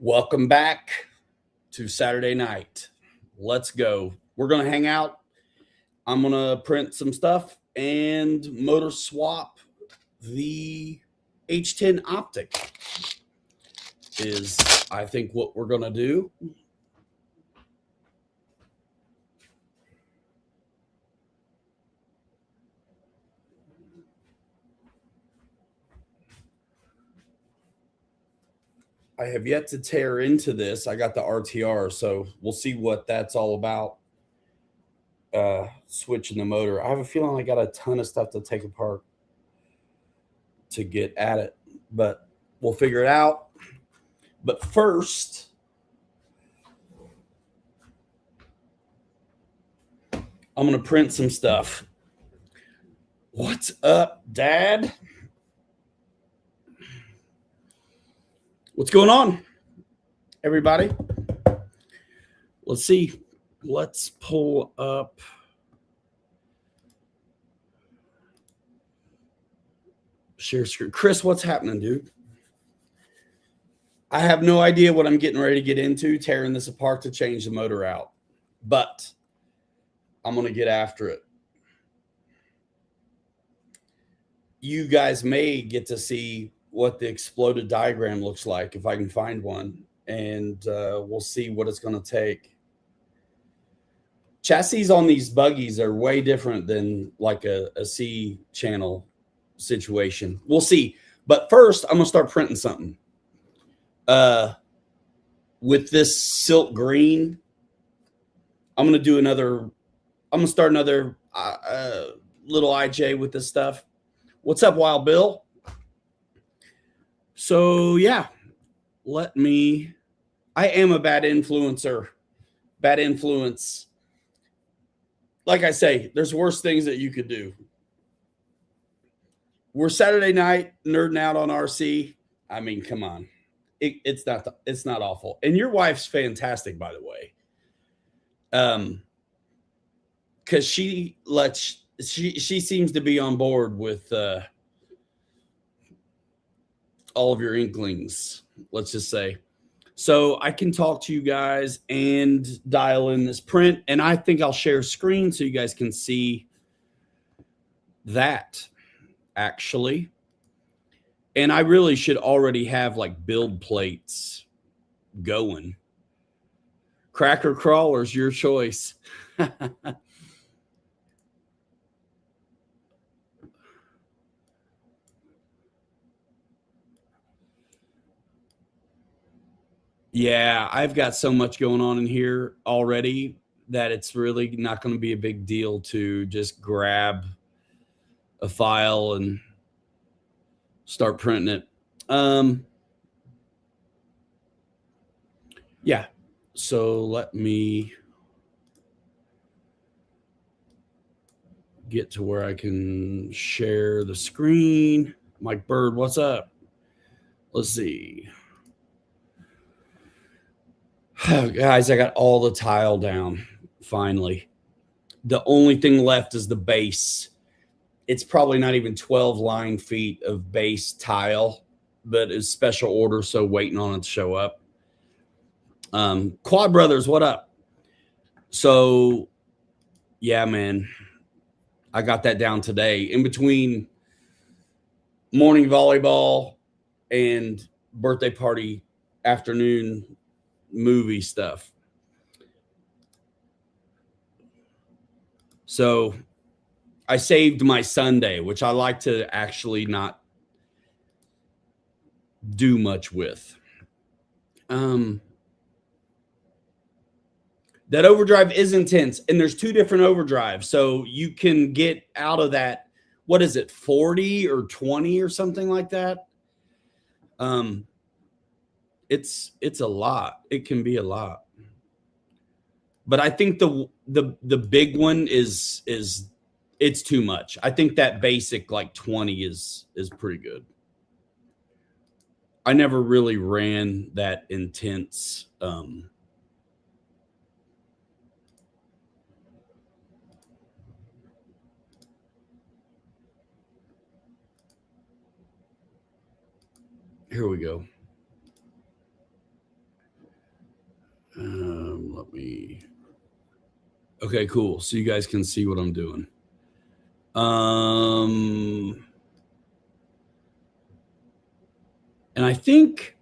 Welcome back to Saturday night. Let's go. We're going to hang out. I'm going to print some stuff and motor swap the H10 Optic is, I think, what we're going to do. I have yet to tear into this. I got the RTR, so we'll see what that's all about. Switching the motor. I have a feeling I got a ton of stuff to take apart to get at it, but we'll figure it out. But first, I'm going to print some stuff. What's up, Dad? What's going on, everybody? Let's see. Let's pull up. Share screen. Chris, what's happening, dude? I have no idea what I'm getting ready to get into, tearing this apart to change the motor out. But I'm going to get after it. You guys may get to see what the exploded diagram looks like if I can find one. And we'll see what it's going to take. Chassis on these buggies are way different than like a C channel situation. We'll see. But first, I'm going to start printing something. With this silk green, I'm going to do another. I'm going to start another little IJ with this stuff. What's up, Wild Bill? So, yeah, I am a bad influencer. Bad influence. Like I say, there's worse things that you could do. We're Saturday night nerding out on RC. I mean, come on. It's not awful. And your wife's fantastic, by the way. Because she seems to be on board with all of your inklings, let's just say. So I can talk to you guys and dial in this print. And I think I'll share screen so you guys can see that, actually. And I really should already have like build plates going. Cracker crawlers, your choice. Yeah, I've got so much going on in here already that it's really not going to be a big deal to just grab a file and start printing it. Yeah, so let me get to where I can share the screen. Mike Bird, what's up? Let's see. Oh, guys, I got all the tile down, finally. The only thing left is the base. It's probably not even 12 line feet of base tile, but it's special order, so waiting on it to show up. Quad Brothers, what up? So, yeah, man, I got that down today. In between morning volleyball and birthday party afternoon movie stuff. So I saved my Sunday, which I like to actually not do much with. That overdrive is intense, and there's two different overdrives. So you can get out of that, what is it, 40 or 20 or something like that? It's a lot. It can be a lot. But I think the big one is it's too much. I think that basic like 20 is pretty good. I never really ran that intense here we go. Okay, cool. So you guys can see what I'm doing. And I think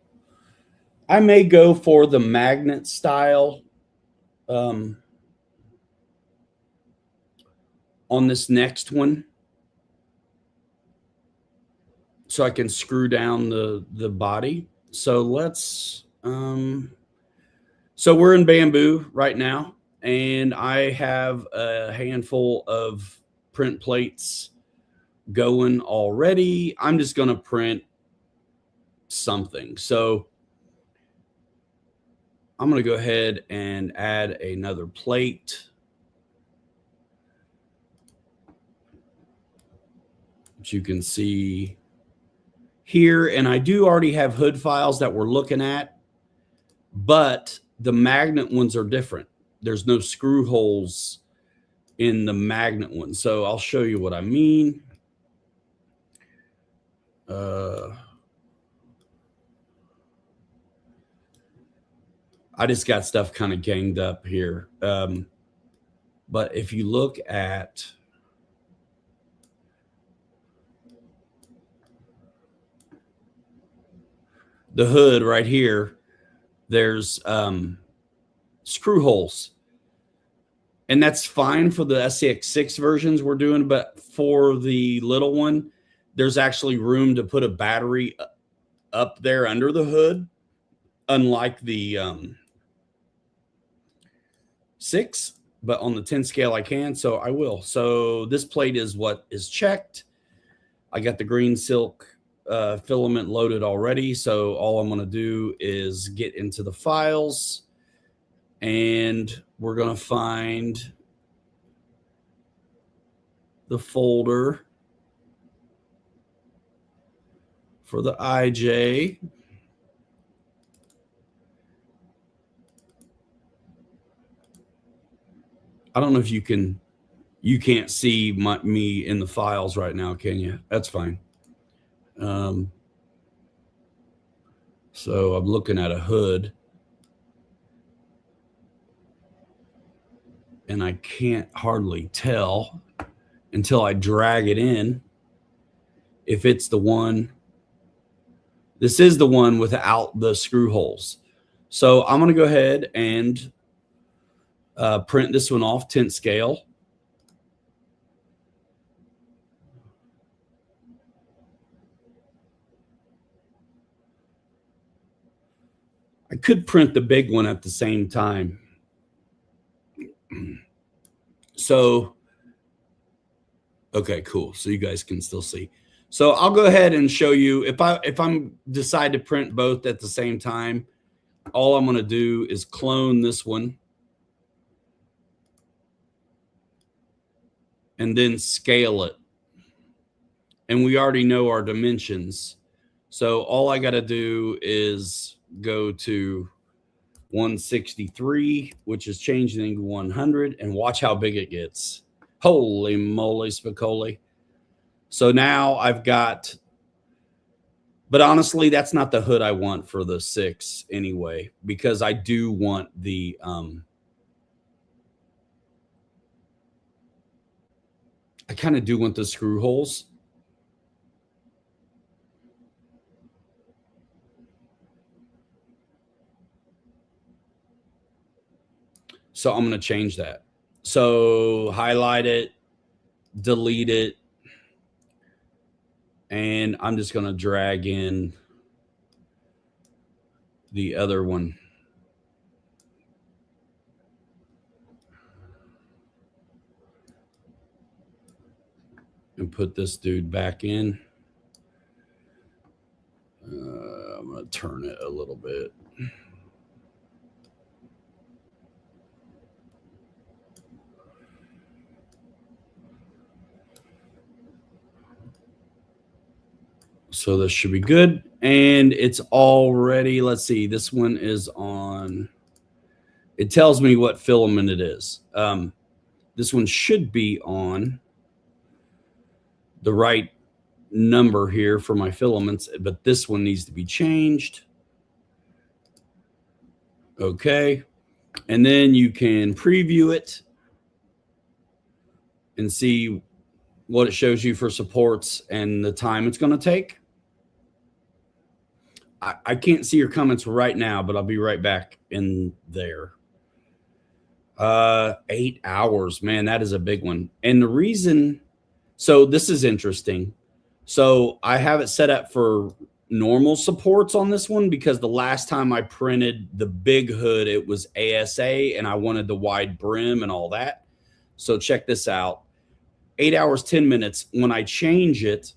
I may go for the magnet style on this next one, so I can screw down the body. So let's so we're in bamboo right now, and I have a handful of print plates going already. I'm just going to print something. So I'm going to go ahead and add another plate, which you can see here. And I do already have hood files that we're looking at, but the magnet ones are different. There's no screw holes in the magnet one. So I'll show you what I mean. I just got stuff kind of ganged up here. But if you look at the hood right here, there's screw holes. And that's fine for the SCX6 versions we're doing, but for the little one, there's actually room to put a battery up there under the hood, unlike the 6, but on the 10 scale I can, so I will. So this plate is what is checked. I got the green silk filament loaded already, so all I'm going to do is get into the files, and we're going to find the folder for the IJ. I don't know if you can't see me in the files right now, can you? That's fine. So I'm looking at a hood, and I can't hardly tell until I drag it in if it's the one. This is the one without the screw holes. So I'm going to go ahead and print this one off 10th scale. I could print the big one at the same time. So, okay, cool. So you guys can still see. So I'll go ahead and show you if I'm decide to print both at the same time. All I'm going to do is clone this one and then scale it. And we already know our dimensions. So all I got to do is go to 163, which is changing to 100, and watch how big it gets. Holy moly, spicoli. So now I've got, but honestly, that's not the hood I want for the 6 anyway, because I do want the, I kind of do want the screw holes. So I'm going to change that. So highlight it, delete it, and I'm just going to drag in the other one. And put this dude back in. I'm going to turn it a little bit. So this should be good. And it's already, let's see, this one is on, it tells me what filament it is. This one should be on the right number here for my filaments, but this one needs to be changed. Okay. And then you can preview it. and see what it shows you for supports and the time it's going to take. I can't see your comments right now, but I'll be right back in there. 8 hours, man, that is a big one. And the reason, so this is interesting. So I have it set up for normal supports on this one because the last time I printed the big hood, it was ASA and I wanted the wide brim and all that. So check this out. 8 hours, 10 minutes. When I change it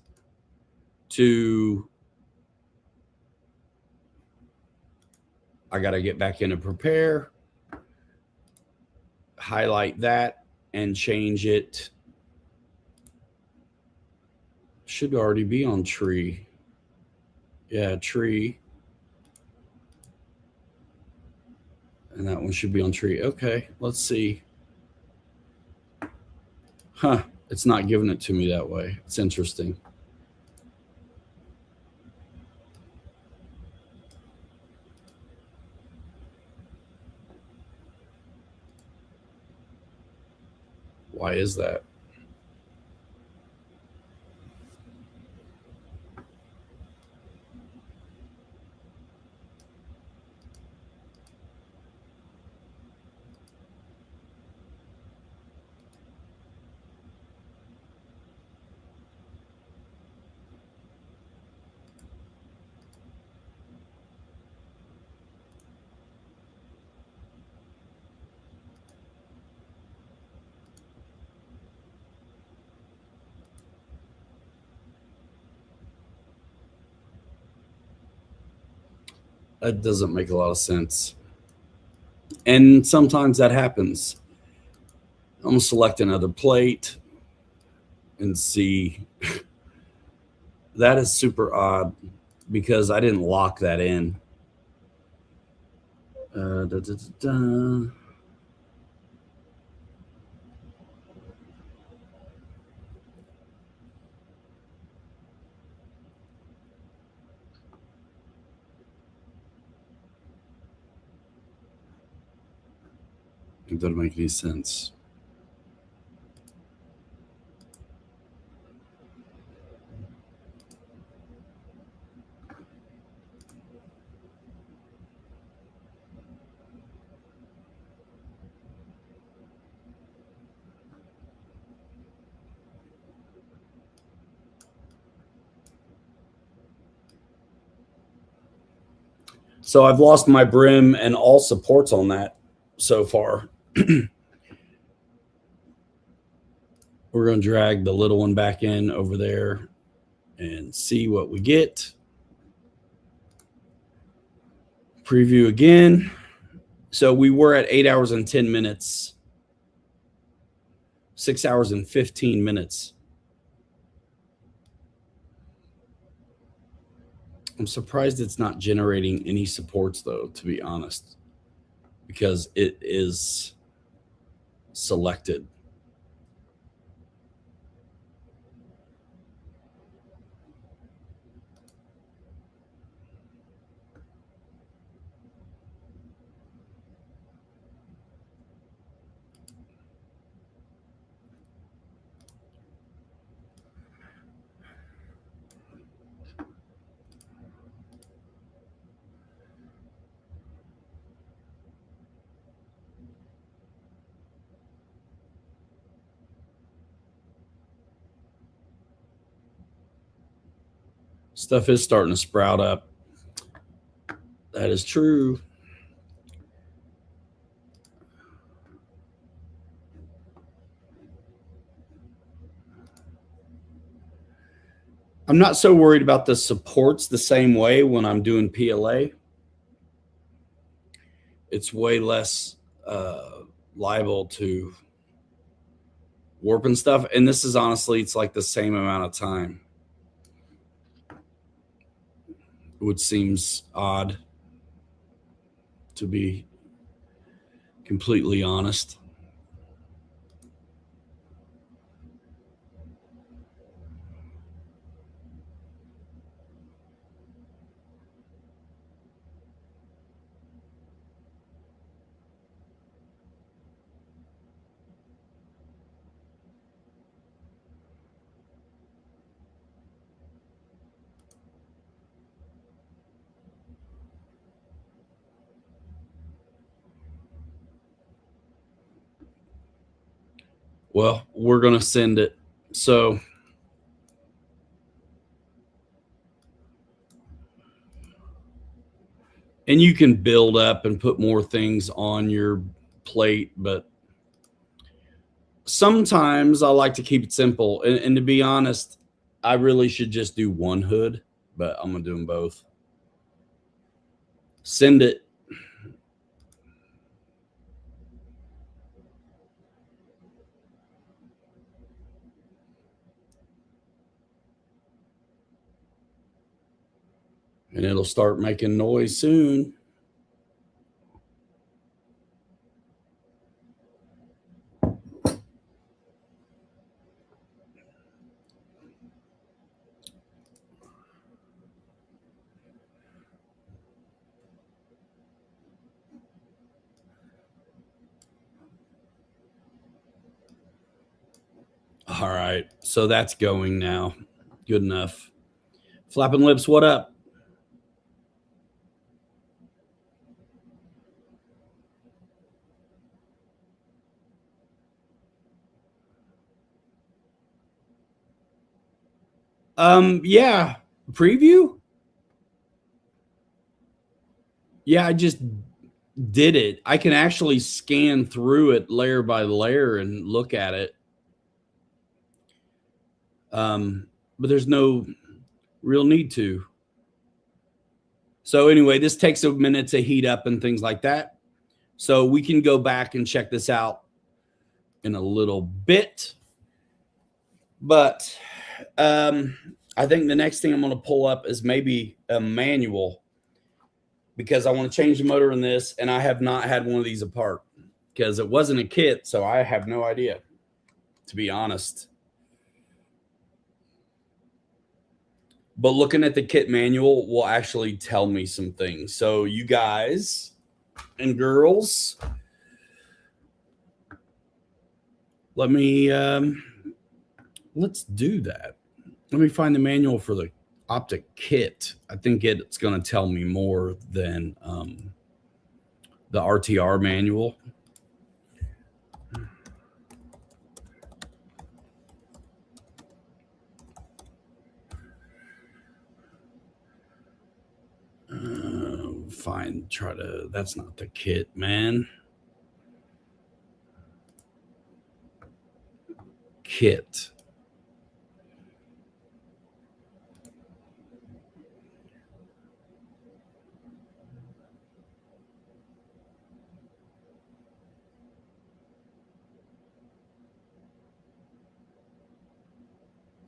to, I got to get back in and prepare, highlight that and change it. Should already be on tree. Yeah, tree. And that one should be on tree. Okay, let's see. Huh, it's not giving it to me that way. It's interesting. Why is that? That doesn't make a lot of sense. And sometimes that happens. I'm gonna select another plate and see. That is super odd because I didn't lock that in. Da, da, da, da. It doesn't make any sense. So I've lost my brim and all supports on that so far. We're going to drag the little one back in over there and see what we get. Preview again. So we were at 8 hours and 10 minutes, 6 hours and 15 minutes. I'm surprised it's not generating any supports though, to be honest, because it is selected. Stuff is starting to sprout up. That is true. I'm not so worried about the supports the same way when I'm doing PLA. It's way less liable to warp and stuff. And this is honestly, it's like the same amount of time, which seems odd, to be completely honest. Well, we're going to send it. So and you can build up and put more things on your plate, but sometimes I like to keep it simple. And to be honest, I really should just do one hood, but I'm going to do them both. Send it. And it'll start making noise soon. All right, so that's going now. Good enough. Flapping Lips, what up? Yeah, preview. Yeah, I just did it. I can actually scan through it layer by layer and look at it. But there's no real need to. So anyway, this takes a minute to heat up and things like that. So we can go back and check this out in a little bit. But I think the next thing I'm going to pull up is maybe a manual, because I want to change the motor in this, and I have not had one of these apart because it wasn't a kit, so I have no idea, to be honest. But looking at the kit manual will actually tell me some things. So you guys and girls, let me let's do that. Let me find the manual for the Optic kit. I think it's going to tell me more than the RTR manual. Fine, try to, that's not the kit, man. Kit.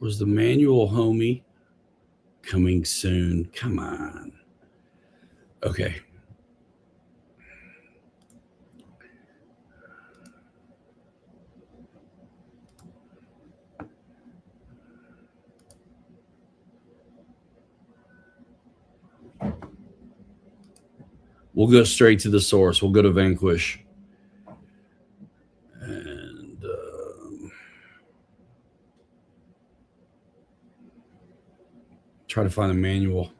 Was the manual, homie? Coming soon. Come on. Okay. We'll go straight to the source. We'll go to Vanquish. And try to find a manual.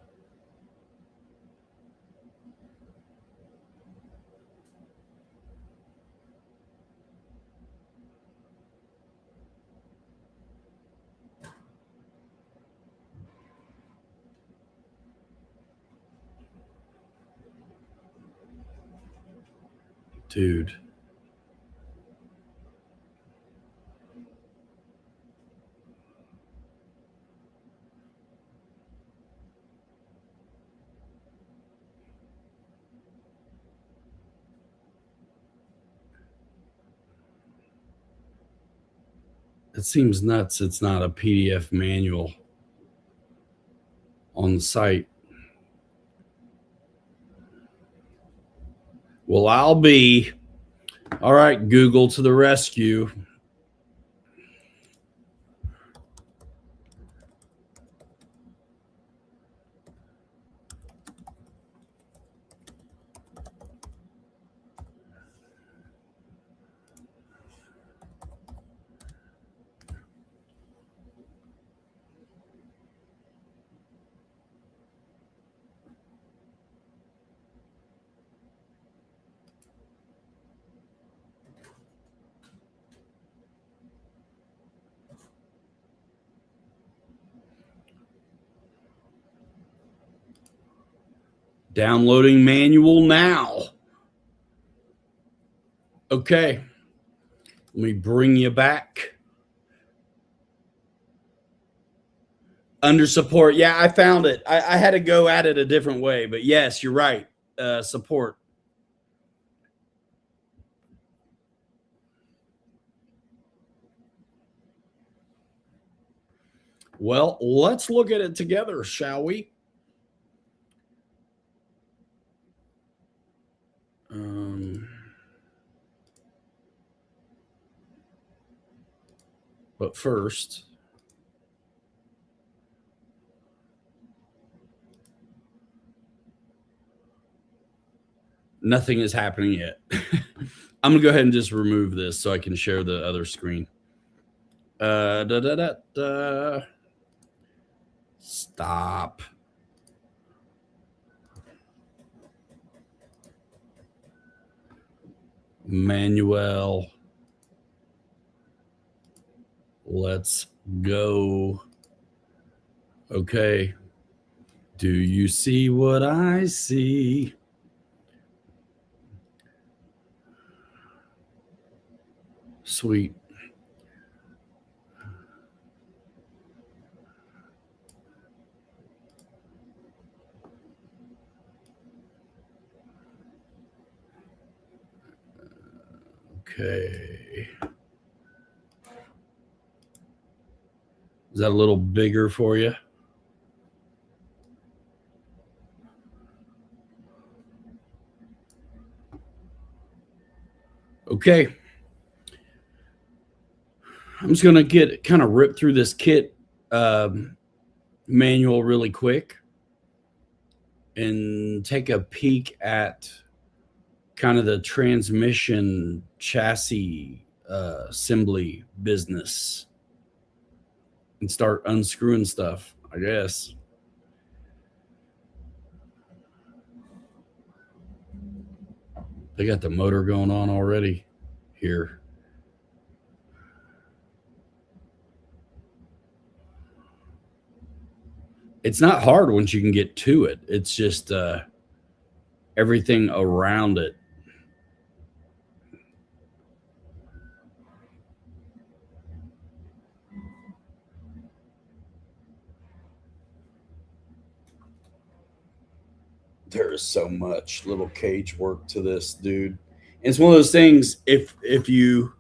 Dude. It seems nuts. It's not a PDF manual on the site. Well, I'll be. All right, Google to the rescue. Downloading manual now. Okay. Let me bring you back. Under support. Yeah, I found it. I had to go at it a different way, but yes, you're right. Support. Well, let's look at it together, shall we? But first, nothing is happening yet. I'm gonna go ahead and just remove this so I can share the other screen. Stop. Manuel. Let's go. Okay. Do you see what I see? Sweet. Okay. Is that a little bigger for you? Okay. I'm just going to get kind of rip through this kit manual really quick and take a peek at kind of the transmission chassis assembly business and start unscrewing stuff, I guess. They got the motor going on already here. It's not hard once you can get to it. It's just everything around it. There is so much little cage work to this, dude. And it's one of those things, if you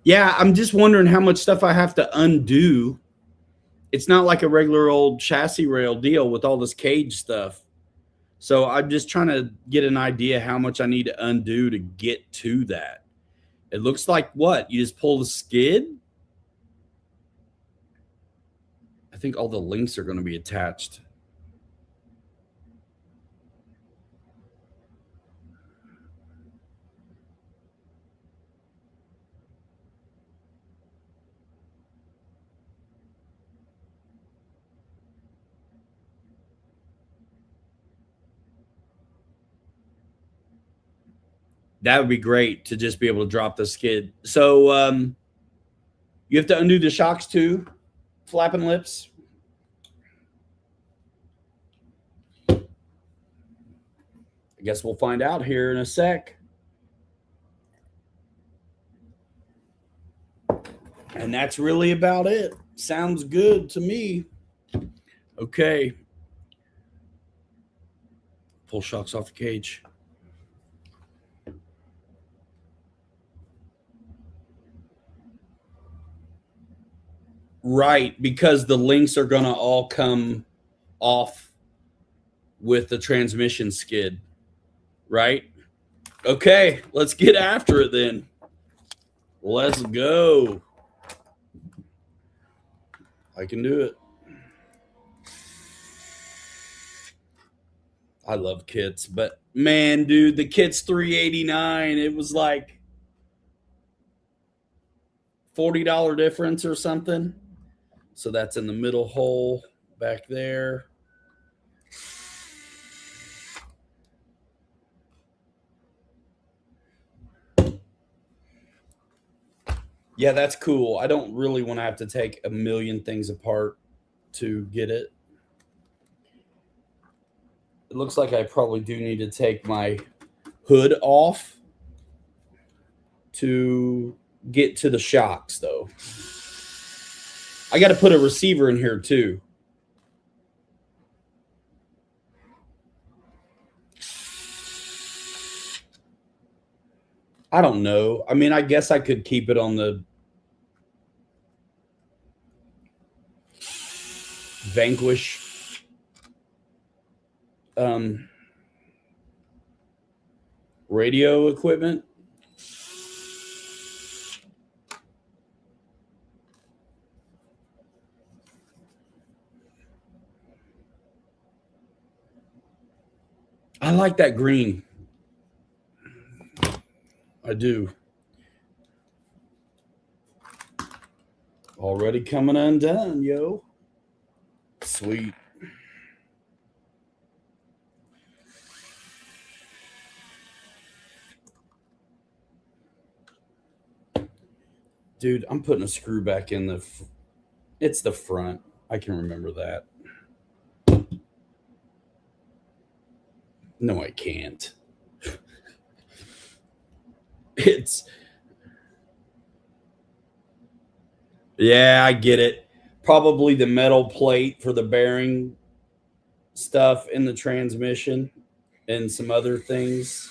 yeah, I'm just wondering how much stuff I have to undo. It's not like a regular old chassis rail deal with all this cage stuff. So I'm just trying to get an idea how much I need to undo to get to that. It looks like what? You just pull the skid? I think all the links are going to be attached. That would be great to just be able to drop the skid. So you have to undo the shocks too, flapping lips. I guess we'll find out here in a sec. And that's really about it. Sounds good to me. Okay. Pull shocks off the cage. Right, because the links are going to all come off with the transmission skid, right? Okay, let's get after it then. Let's go. I can do it. I love kits, but man, dude, the kit's $389. It was like $40 difference or something. So that's in the middle hole back there. Yeah, that's cool. I don't really want to have to take a million things apart to get it. It looks like I probably do need to take my hood off to get to the shocks, though. I got to put a receiver in here too. I don't know. I mean, I guess I could keep it on the Vanquish radio equipment. I like that green. I do. Already coming undone, yo. Sweet. Dude, I'm putting a screw back in the... It's the front. I can remember that. No, I can't. It's... Yeah, I get it. Probably the metal plate for the bearing stuff in the transmission and some other things.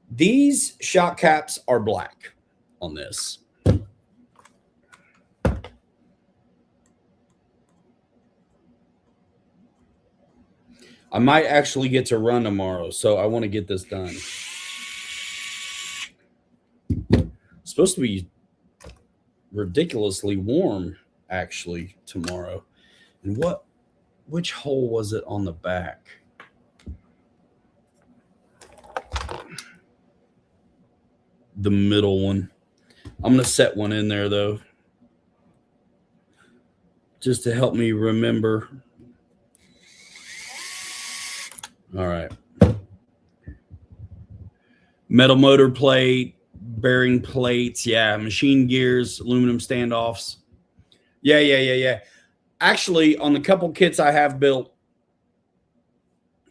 These shock caps are black on this. I might actually get to run tomorrow, so I want to get this done. It's supposed to be ridiculously warm, actually, tomorrow. And which hole was it on the back? The middle one. I'm going to set one in there, though, just to help me remember. All right. Metal motor plate, bearing plates. Yeah. Machine gears, aluminum standoffs. Yeah. Actually, on the couple kits I have built,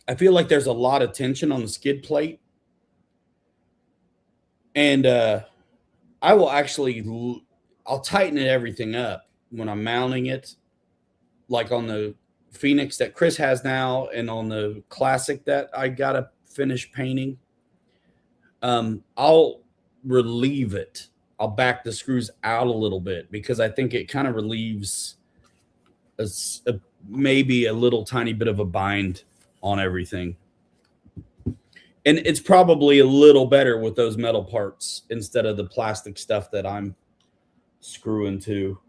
I feel like there's a lot of tension on the skid plate. And I will actually, I'll tighten everything up when I'm mounting it, like on the Phoenix that Chris has now and on the Classic that I got to finish painting. I'll relieve it. I'll back the screws out a little bit because I think it kind of relieves maybe a little tiny bit of a bind on everything. And it's probably a little better with those metal parts instead of the plastic stuff that I'm screwing to.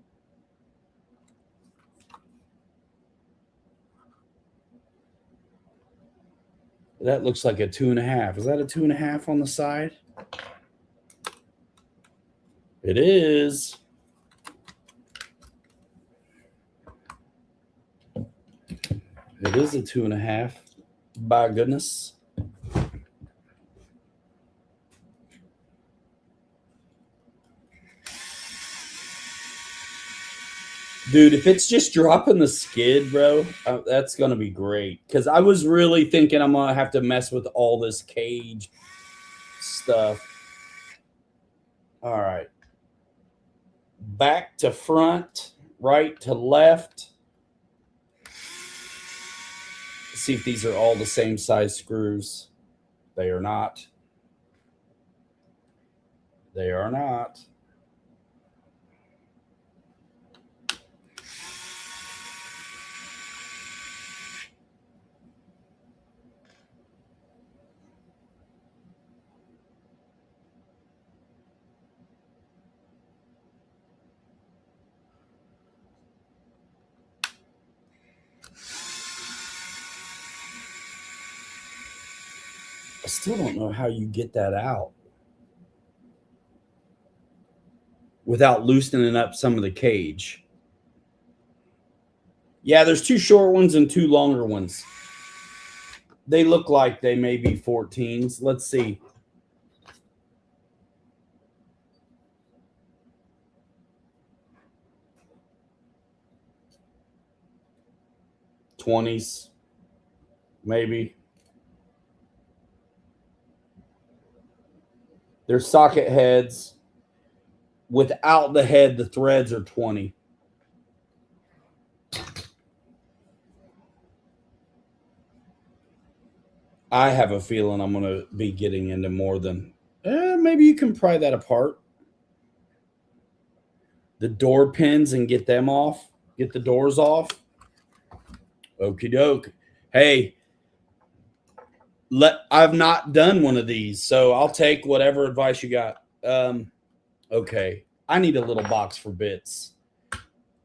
That looks like a 2.5. Is that a 2.5 on the side? It is. It is a 2.5. By goodness. Dude, if it's just dropping the skid, bro, that's going to be great. Because I was really thinking I'm going to have to mess with all this cage stuff. All right. Back to front, right to left. Let's see if these are all the same size screws. They are not. They are not. I still don't know how you get that out without loosening up some of the cage. Yeah, there's 2 short ones and 2 longer ones. They look like they may be 14s. Let's see. 20s, maybe. They're socket heads. Without the head, the threads are 20. I have a feeling I'm going to be getting into more than, maybe you can pry that apart. The door pins and get them off. Get the doors off. Okie doke. Hey, I've not done one of these, so I'll take whatever advice you got. Okay, I need a little box for bits.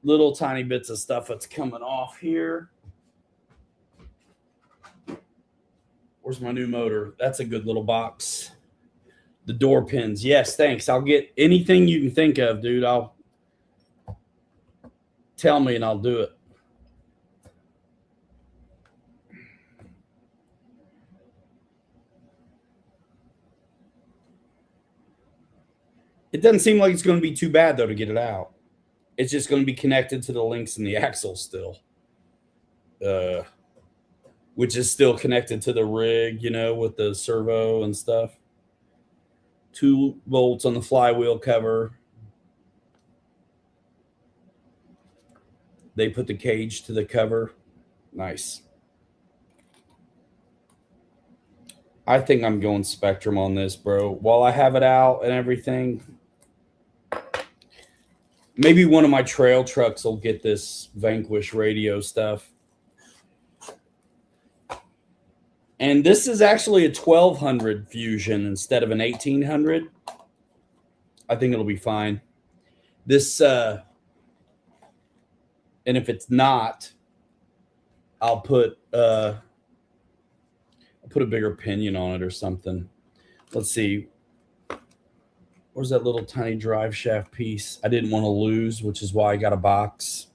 Little tiny bits of stuff that's coming off here. Where's my new motor? That's a good little box. The door pins. Yes, thanks. I'll get anything you can think of, dude. I'll tell me and I'll do it. It doesn't seem like it's going to be too bad, though, to get it out. It's just going to be connected to the links in the axle still. Which is still connected to the rig, you know, with the servo and stuff. 2 bolts on the flywheel cover. They put the cage to the cover. Nice. I think I'm going Spectrum on this, bro. While I have it out and everything, maybe one of my trail trucks will get this Vanquish radio stuff. And this is actually a 1200 Fusion instead of an 1800. I think it'll be fine. This, and if it's not, I'll put a bigger pinion on it or something. Let's see. Where's that little tiny drive shaft piece? I didn't want to lose, which is why I got a box.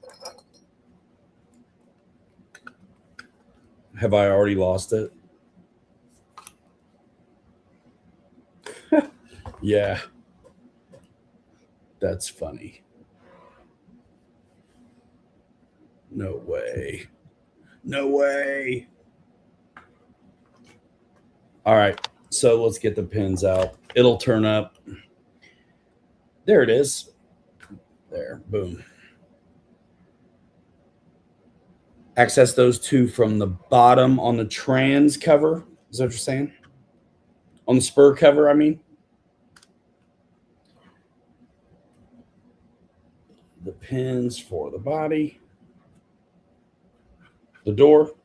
Have I already lost it? Yeah. That's funny. No way. No way. All right. So let's get the pins out. It'll turn up. There it is. There. Boom. Access those 2 from the bottom on the trans cover. Is that what you're saying? On the spur cover, I mean. The pins for the body. The door,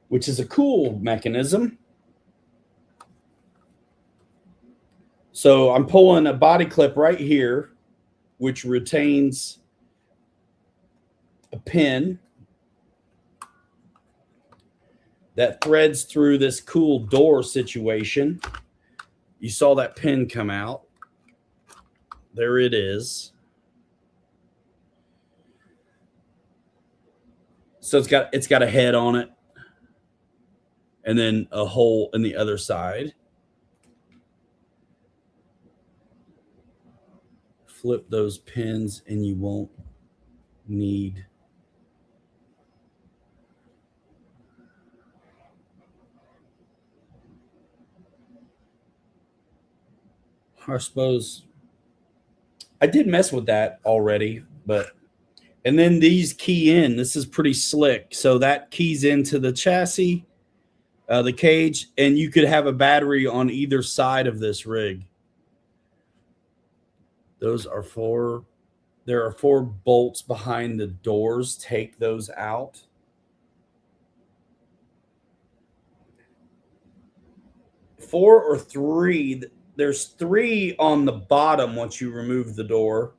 which is a cool mechanism. So I'm pulling a body clip right here, which retains a pin that threads through this cool door situation. You saw that pin come out. There it is. So it's got a head on it, and then a hole in the other side. Flip those pins, and you won't need. I suppose I did mess with that already, but. And then these key in. This is pretty slick. So that keys into the chassis, the cage, and you could have a battery on either side of this rig. Those are 4. There are 4 bolts behind the doors. Take those out. Four or 3. There's 3 on the bottom once you remove the door.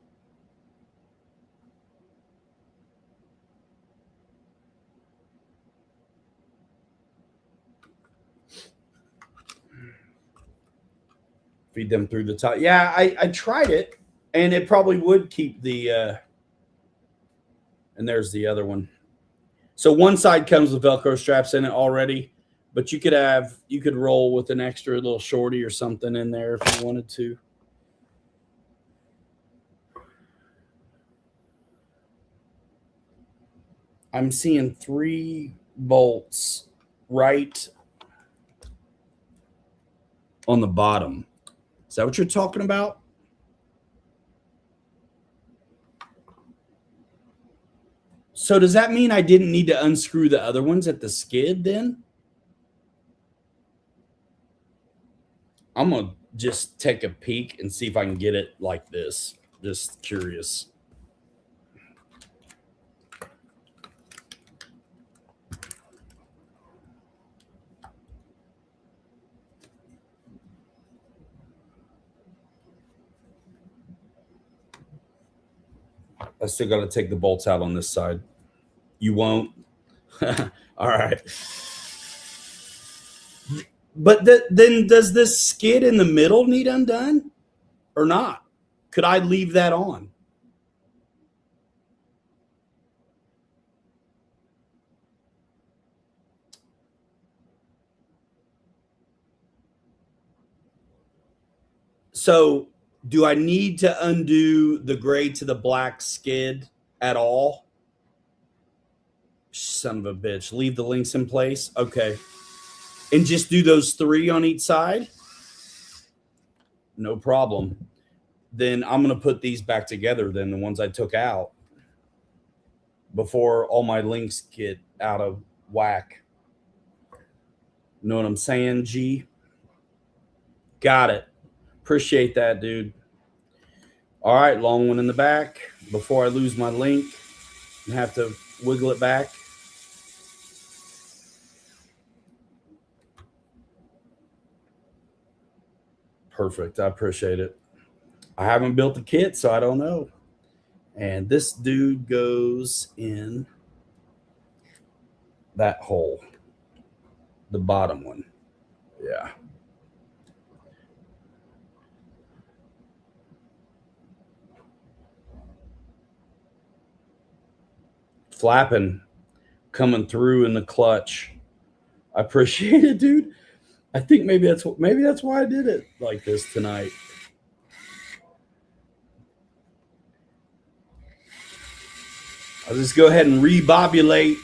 Feed them through the top. Yeah, I tried it, and it probably would keep the and there's the other one. So one side comes with Velcro straps in it already, but you could roll with an extra little shorty or something in there if you wanted to. I'm seeing 3 bolts right on the bottom. Is that what you're talking about? So does that mean I didn't need to unscrew the other ones at the skid then? I'm going to just take a peek and see if I can get it like this. Just curious. I still got to take the bolts out on this side. You won't? All right. But then does this skid in the middle need undone or not? Could I leave that on? So do I need to undo the gray to the black skid at all? Son of a bitch. Leave the links in place? Okay. And just do those 3 on each side? No problem. Then I'm going to put these back together then, the ones I took out, before all my links get out of whack. Know what I'm saying, G? Got it. Appreciate that, dude. All right, long one in the back. Before I lose my link and have to wiggle it back. Perfect. I appreciate it. I haven't built the kit, so I don't know. And this dude goes in that hole, the bottom one. Yeah. Flapping, coming through in the clutch. I appreciate it, dude. I think maybe that's why I did it like this tonight. I'll just go ahead and rebobulate.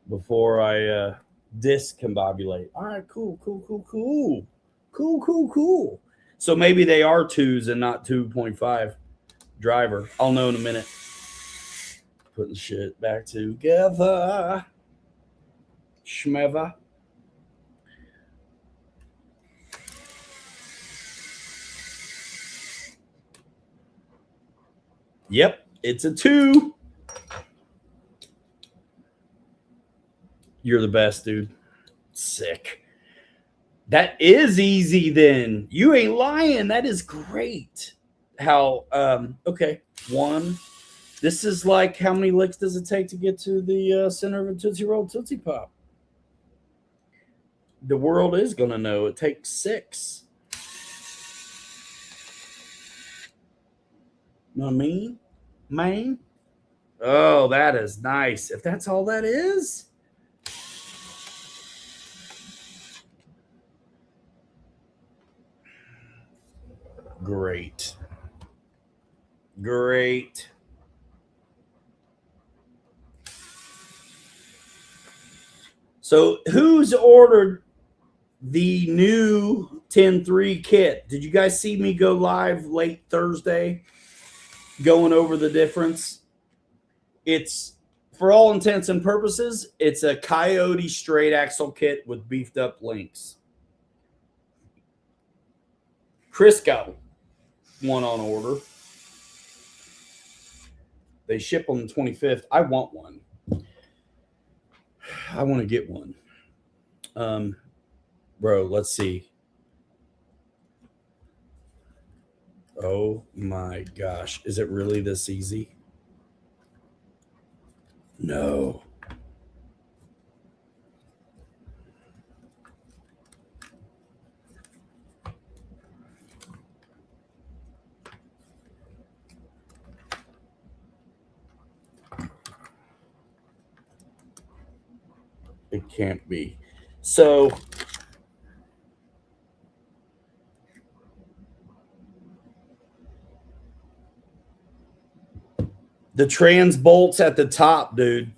Before I discombobulate. All right, cool. So maybe they are 2s and not 2.5 driver. I'll know in a minute. Putting shit back together. Schmeva. Yep, it's a 2. You're the best, dude. Sick. That is easy then. You ain't lying. That is great. How, okay, 1. This is like, how many licks does it take to get to the center of a Tootsie Roll Tootsie Pop? The world is going to know. It takes 6. You know what I mean? Man? Oh, that is nice. If that's all that is. Great. So who's ordered the new 10-3 kit? Did you guys see me go live late Thursday going over the difference? It's, for all intents and purposes, it's a Coyote straight axle kit with beefed up links. Chris got one on order. They ship on the 25th. I want one. I want to get one. Bro, let's see. Oh my gosh. Is it really this easy? No. It can't be. So The trans bolts at the top, dude.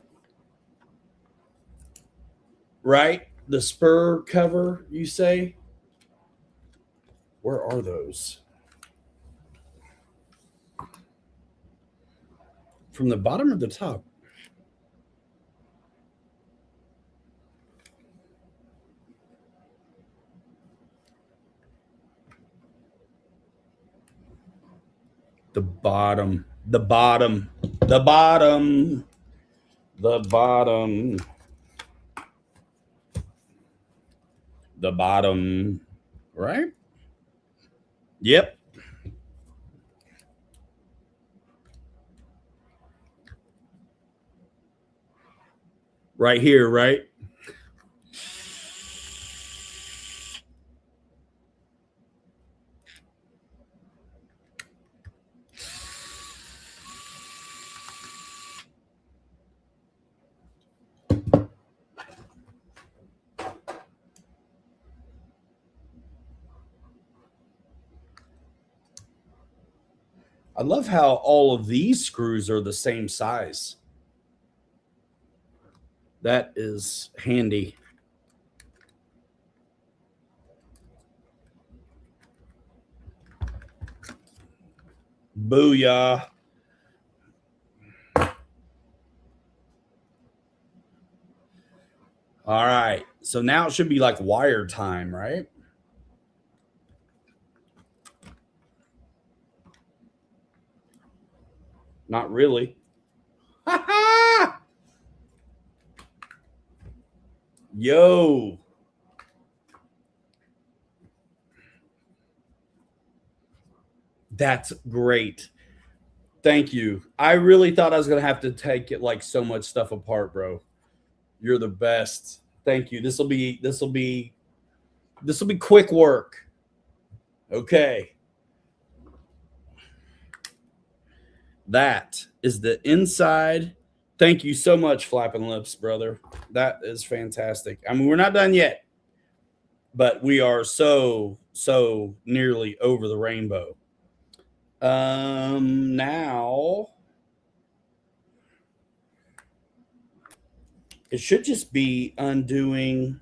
Right? The spur cover, you say? Where are those? From the bottom or the top? The bottom. The bottom. The bottom. The bottom. The bottom. Right? Yep. Right here, right? I love how all of these screws are the same size. That is handy. Booyah. All right. So now it should be like wire time, right? Not really. Yo. That's great. Thank you. I really thought I was going to have to take it like so much stuff apart, bro. You're the best. Thank you. This will be quick work. Okay. That is the inside. Thank you so much, Flapping Lips, brother. That is fantastic. I mean, we're not done yet, but we are so nearly over the rainbow. Now it should just be undoing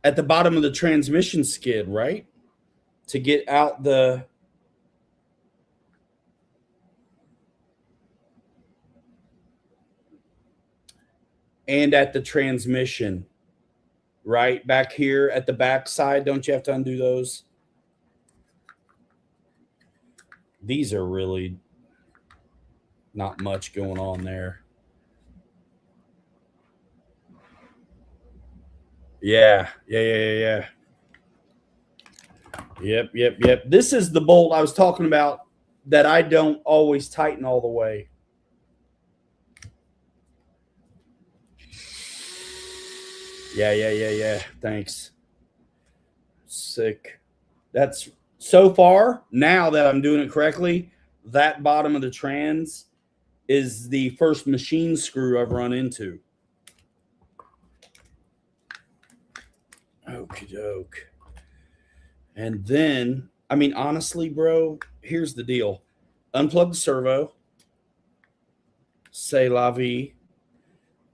at the bottom of the transmission skid, right? To get out the and at the transmission, right? Back here at the back side, don't you have to undo those? These are really not much going on there. Yeah. Yep. This is the bolt I was talking about that I don't always tighten all the way. Yeah. Thanks. Sick. That's so far, now that I'm doing it correctly, that bottom of the trans is the first machine screw I've run into. Okie doke. And then, I mean, honestly, bro, here's the deal. Unplug the servo. C'est la vie.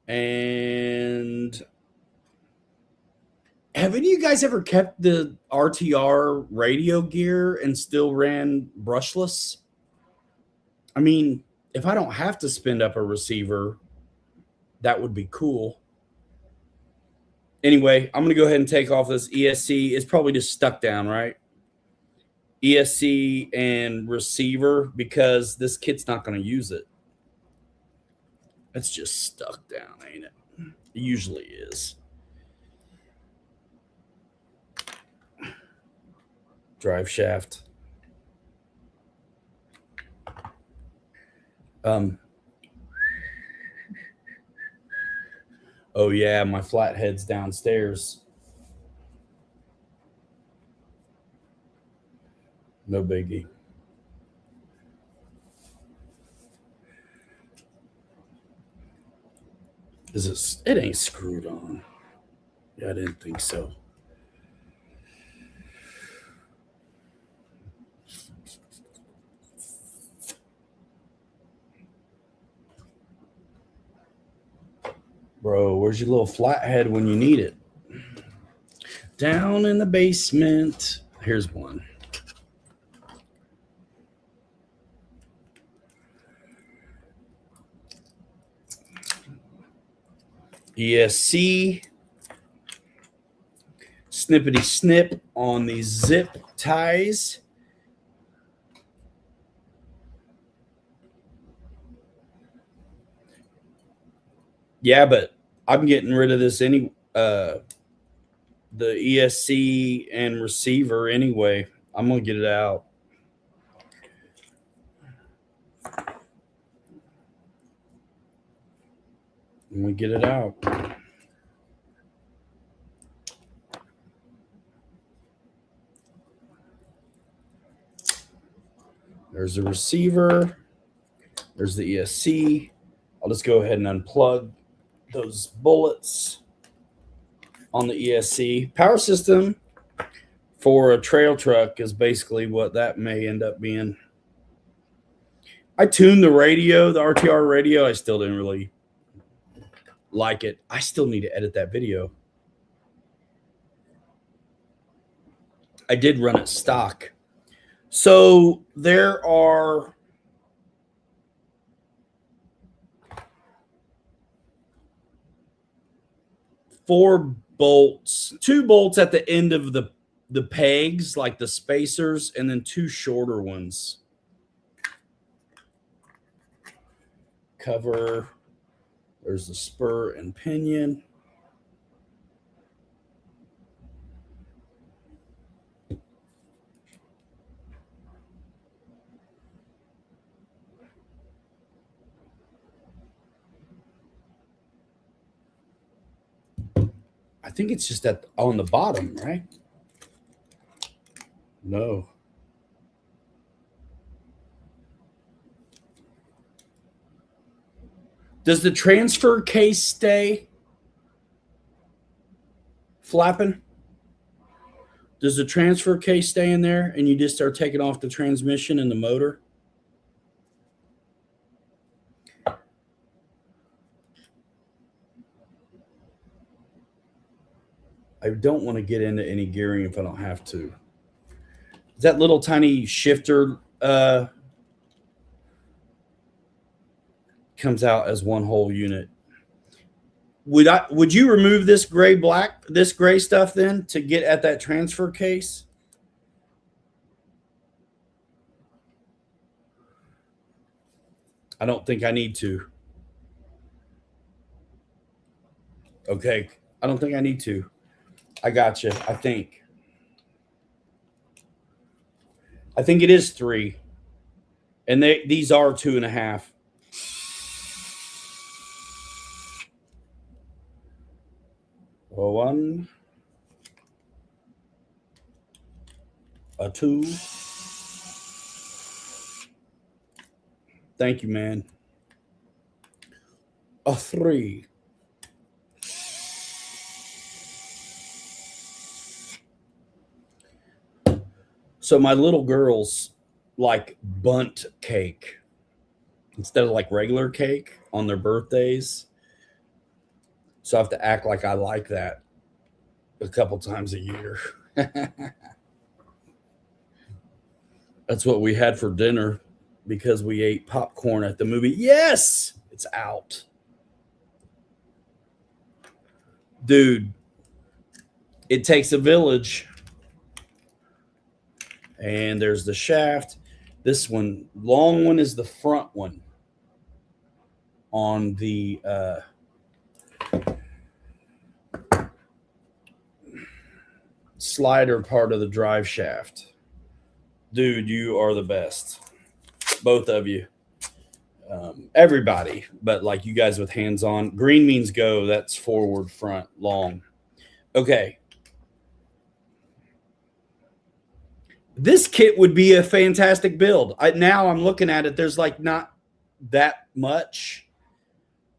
And have any of you guys ever kept the RTR radio gear and still ran brushless? I mean, if I don't have to spin up a receiver, that would be cool. Anyway, I'm going to go ahead and take off this ESC. It's probably just stuck down, right? ESC and receiver, because this kit's not going to use it. It's just stuck down, ain't it? It usually is. Drive shaft. Oh yeah, my flathead's downstairs. No biggie. Is it? It ain't screwed on. Yeah, I didn't think so. Bro, where's your little flathead when you need it? Down in the basement. Here's one. ESC. Snippety snip on these zip ties. Yeah, but I'm getting rid of this the ESC and receiver anyway. I'm gonna get it out. And we get it out. There's the receiver. There's the ESC. I'll just go ahead and unplug those bullets on the ESC. Power system for a trail truck is basically what that may end up being. I tuned the radio, the RTR radio. I still didn't really like it. I still need to edit that video. I did run it stock. So there are four bolts, two bolts at the end of the pegs, like the spacers, and then two shorter ones. Cover. There's the spur and pinion. I think it's just on the bottom, right? No. Does the transfer case stay flapping? Does the transfer case stay in there and you just start taking off the transmission and the motor? I don't want to get into any gearing if I don't have to. That little tiny shifter comes out as one whole unit. Would you remove this gray stuff then to get at that transfer case? I don't think I need to. Okay, I don't think I need to. I got you. I think it is 3, and these are 2.5. A 1, a 2. Thank you, man. A 3. So my little girls like bundt cake instead of like regular cake on their birthdays. So I have to act like I like that a couple times a year. That's what we had for dinner because we ate popcorn at the movie. Yes, it's out. Dude, it takes a village. And there's the shaft. This one, long one, is the front one on the slider part of the drive shaft. Dude, you are the best. Both of you. Everybody, but like you guys with hands on. Green means go. That's forward, front, long. Okay. This kit would be a fantastic build. Now I'm looking at it. There's like not that much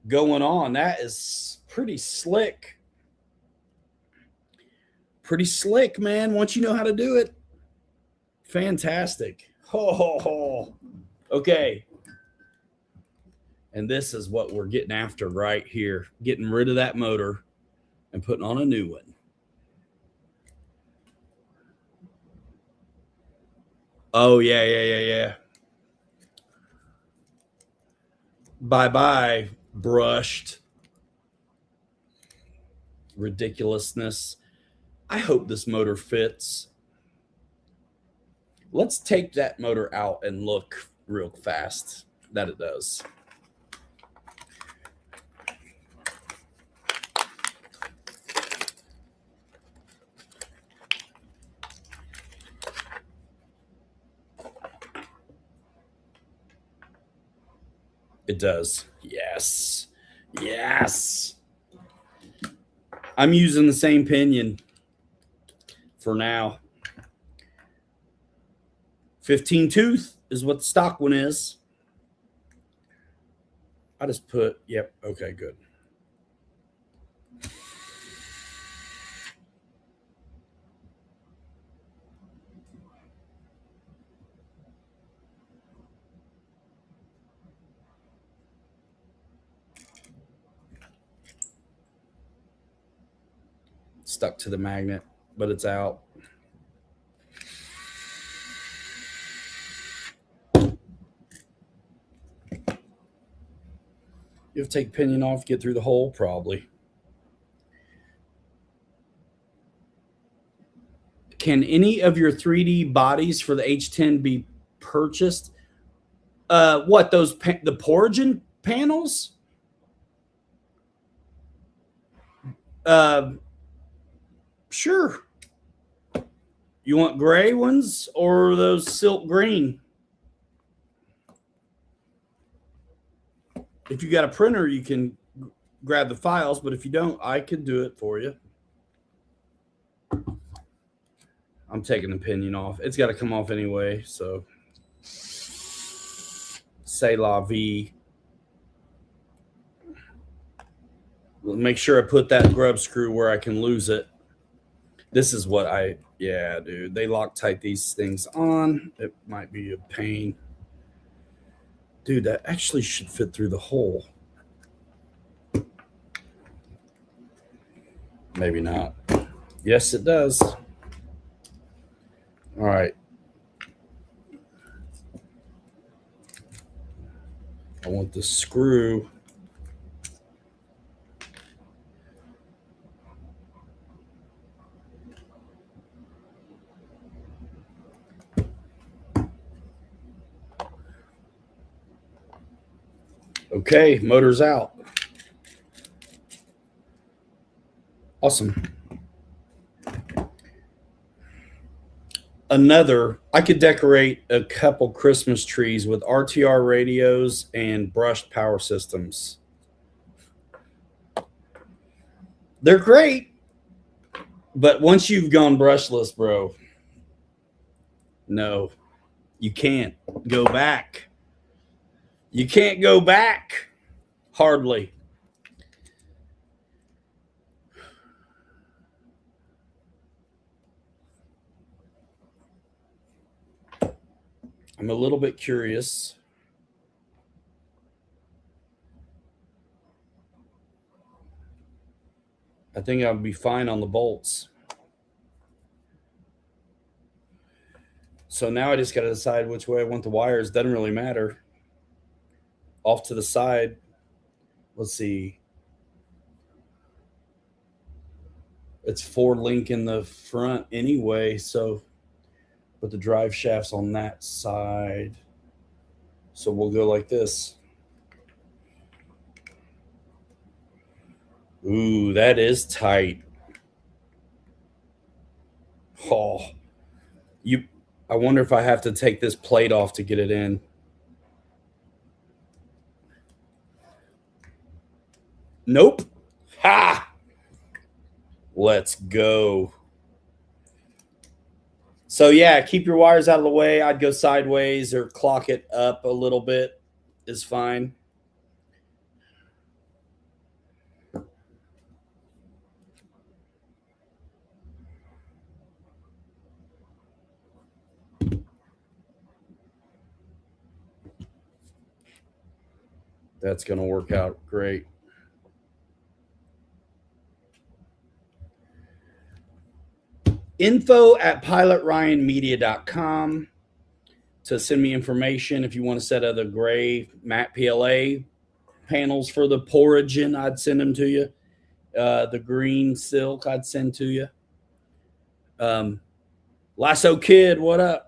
going on. That is pretty slick. Pretty slick, man. Once you know how to do it. Fantastic. Oh, okay. And this is what we're getting after right here, getting rid of that motor and putting on a new one. Oh, yeah. Bye-bye, brushed ridiculousness. I hope this motor fits. Let's take that motor out and look real fast that it does. It does. Yes. Yes. I'm using the same pinion for now. 15 tooth is what the stock one is. I just put, yep, okay, good. Stuck to the magnet, but it's out. You have to take pinion off, get through the hole, probably. Can any of your 3D bodies for the H10 be purchased? What, those the Porgin panels? Sure. You want gray ones or those silk green? If you got a printer, you can grab the files, but if you don't, I could do it for you. I'm taking the pinion off. It's got to come off anyway, so c'est la vie. Make sure I put that grub screw where I can lose it. This is what yeah, dude. They Loctite these things on. It might be a pain. Dude, that actually should fit through the hole. Maybe not. Yes, it does. All right. I want the screw. Okay, motor's out. Awesome. I could decorate a couple Christmas trees with RTR radios and brushed power systems. They're great, but once you've gone brushless, bro, no, you can't go back. You can't go back. Hardly. I'm a little bit curious. I think I'll be fine on the bolts. So now I just got to decide which way I want the wires. Doesn't really matter. Off to the side. Let's see. It's 4-link in the front anyway, so but the drive shaft's on that side. So we'll go like this. Ooh, that is tight. Oh, I wonder if I have to take this plate off to get it in. Nope. Ha! Let's go. So yeah, keep your wires out of the way. I'd go sideways or clock it up a little bit is fine. That's going to work out great. info@pilotryanmedia.com to send me information if you want to set other gray matte PLA panels for the Porigin. I'd send them to you. The green silk I'd send to you. Lasso Kid, what up?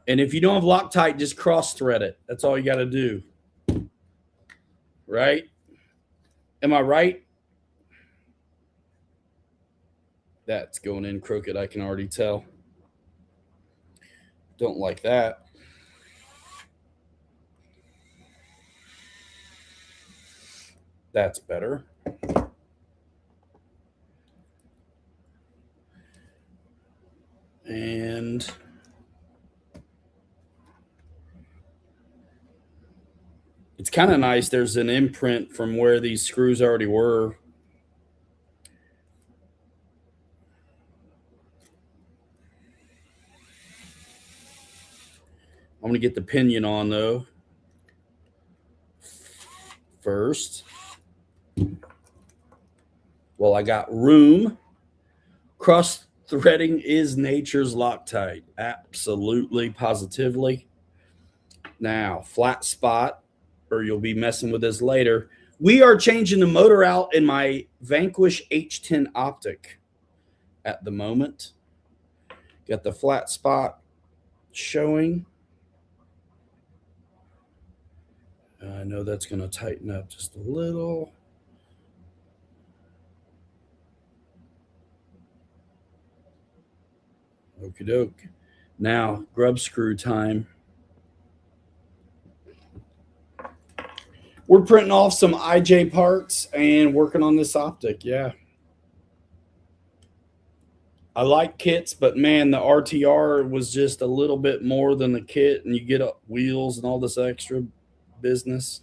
And if you don't have Loctite, just cross thread it. That's all you got to do. Right? Am I right? That's going in crooked, I can already tell. Don't like that. That's better. And it's kind of nice. There's an imprint from where these screws already were. I'm going to get the pinion on, though, first. Well, I got room. Cross threading is nature's Loctite. Absolutely, positively. Now, flat spot, or you'll be messing with this later. We are changing the motor out in my Vanquish H10 Optic at the moment. Got the flat spot showing. I know that's going to tighten up just a little. Okie doke. Now, grub screw time. We're printing off some IJ parts and working on this optic. Yeah. I like kits, but man, the RTR was just a little bit more than the kit, and you get wheels and all this extra business.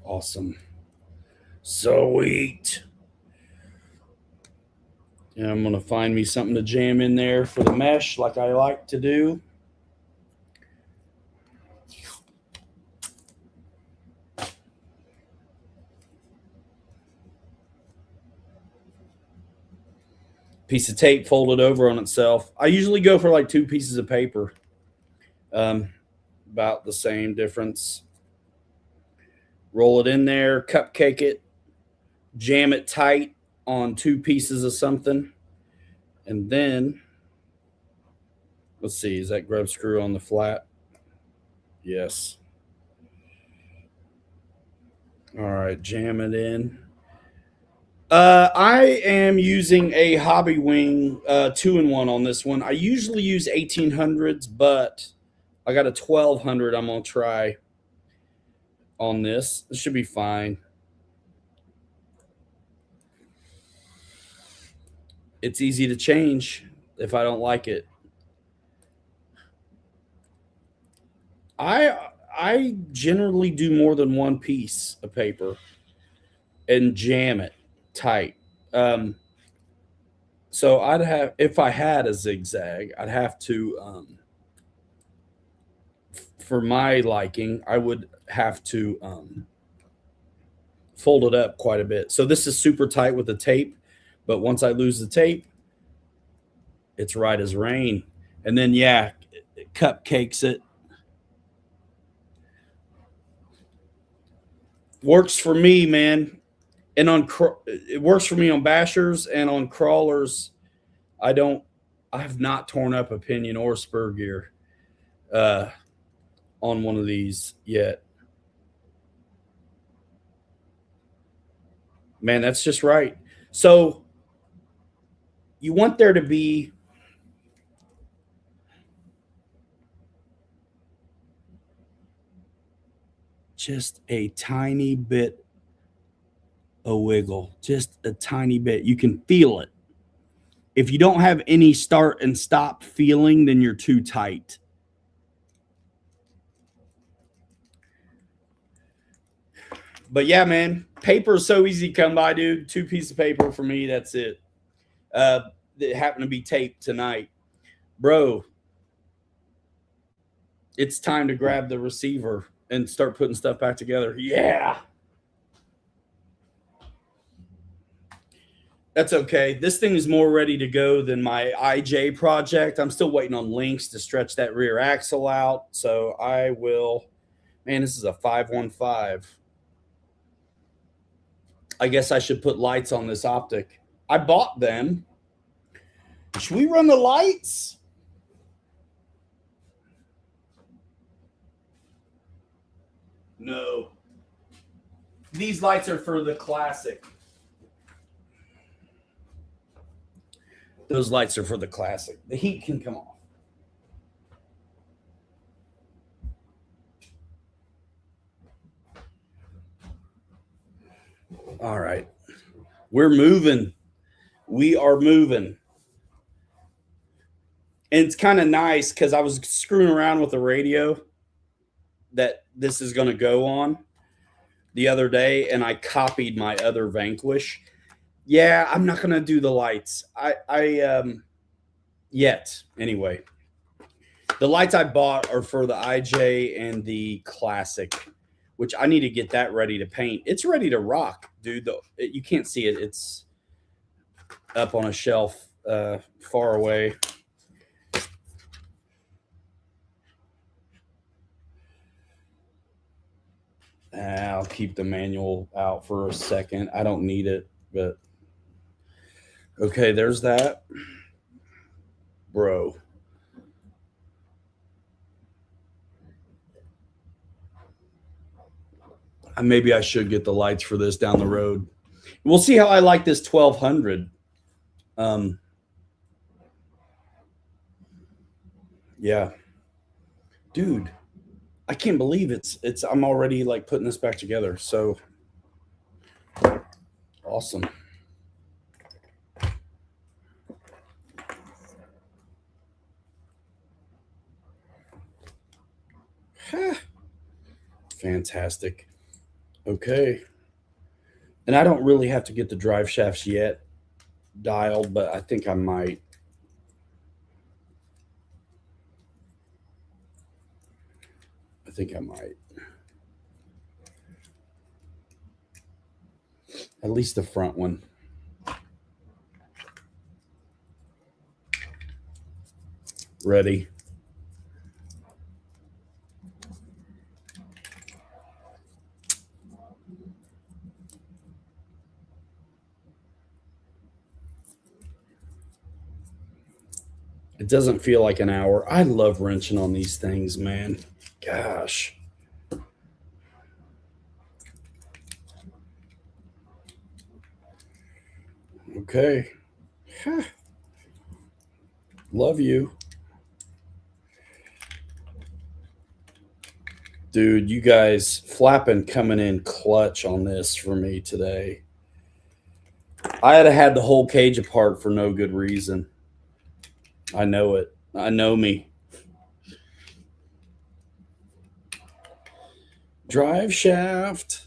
Awesome. Sweet. And I'm going to find me something to jam in there for the mesh like I like to do. Piece of tape folded over on itself. I usually go for like 2 pieces of paper. About the same difference. Roll it in there, cupcake it, jam it tight on 2 pieces of something. And then, let's see, is that grub screw on the flat? Yes. All right, jam it in. I am using a Hobby Wing 2-in-1 on this one. I usually use 1800s, but I got a 1200 I'm going to try on this. This should be fine. It's easy to change if I don't like it. I generally do more than 1 piece of paper and jam it tight. So I'd have, if I had a zigzag, I'd have to, for my liking, I would have to fold it up quite a bit. So this is super tight with the tape, but once I lose the tape, it's right as rain. And then, yeah, it cupcakes it. Works for me, man. And it works for me on bashers, and on crawlers. I have not torn up a pinion or spur gear on one of these yet. Man, that's just right. So you want there to be just a tiny bit a wiggle, just a tiny bit. You can feel it. If you don't have any start and stop feeling, then you're too tight. But yeah, man, paper is so easy to come by, dude. 2 pieces of paper for me, that's it. It happened to be taped tonight. Bro, it's time to grab the receiver and start putting stuff back together. Yeah. That's okay. This thing is more ready to go than my IJ project. I'm still waiting on links to stretch that rear axle out. So I will, man, this is a 515. I guess I should put lights on this optic. I bought them. Should we run the lights? No. These lights are for the classic. Those lights are for the classic. The heat can come off. All right. We're moving. We are moving. And it's kind of nice because I was screwing around with the radio that this is going to go on the other day, and I copied my other Vanquish. Yeah, I'm not going to do the lights. Yet. Anyway, the lights I bought are for the IJ and the Classic, which I need to get that ready to paint. It's ready to rock, dude. Though you can't see it. It's up on a shelf far away. I'll keep the manual out for a second. I don't need it, but okay, there's that. Bro. Maybe I should get the lights for this down the road. We'll see how I like this 1200. Yeah. Dude, I can't believe it's I'm already like putting this back together. So awesome. Fantastic. Okay. And I don't really have to get the drive shafts yet dialed, but I think I might. At least the front one. Ready. It doesn't feel like an hour. I love wrenching on these things, man. Gosh. Okay. Love you. Dude, you guys flapping coming in clutch on this for me today. I had the whole cage apart for no good reason. I know it. I know me. Drive shaft.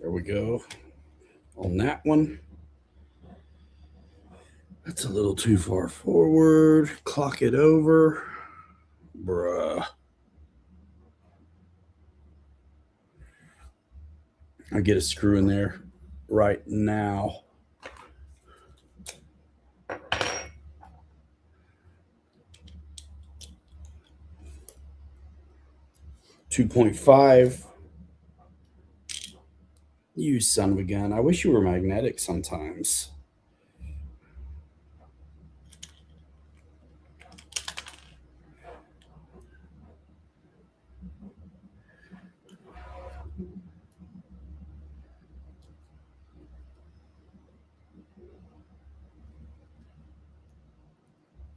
There we go. On that one. That's a little too far forward. Clock it over. Bruh. I get a screw in there right now. .5. You son of a gun. I wish you were magnetic sometimes.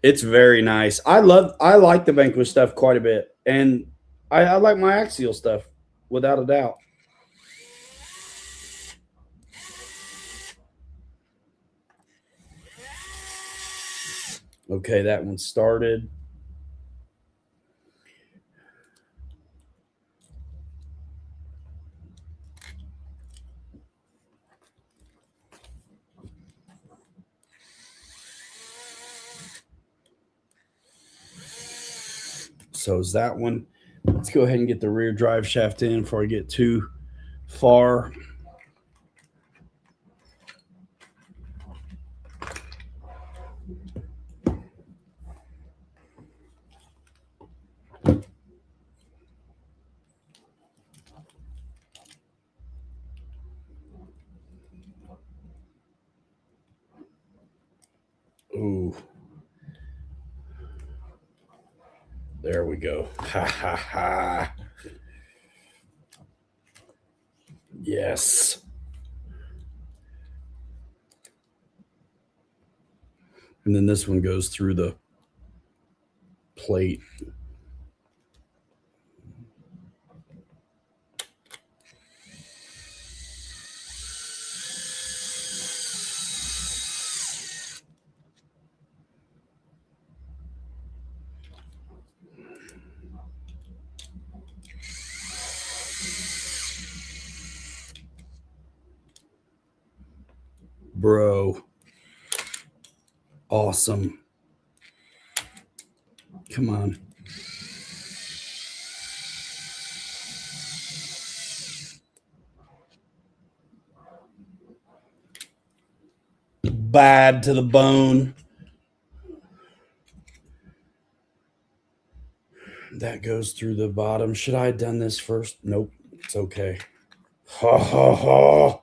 It's very nice. I like the Vanquish stuff quite a bit, and I like my Axial stuff without a doubt. Okay, that one started. So is that one. Let's go ahead and get the rear drive shaft in before I get too far. Ooh. There we go. Ha ha ha. Yes. And then this one goes through the plate. Bro. Awesome. Come on. Bad to the bone. That goes through the bottom. Should I have done this first? Nope. It's okay. Ha ha ha.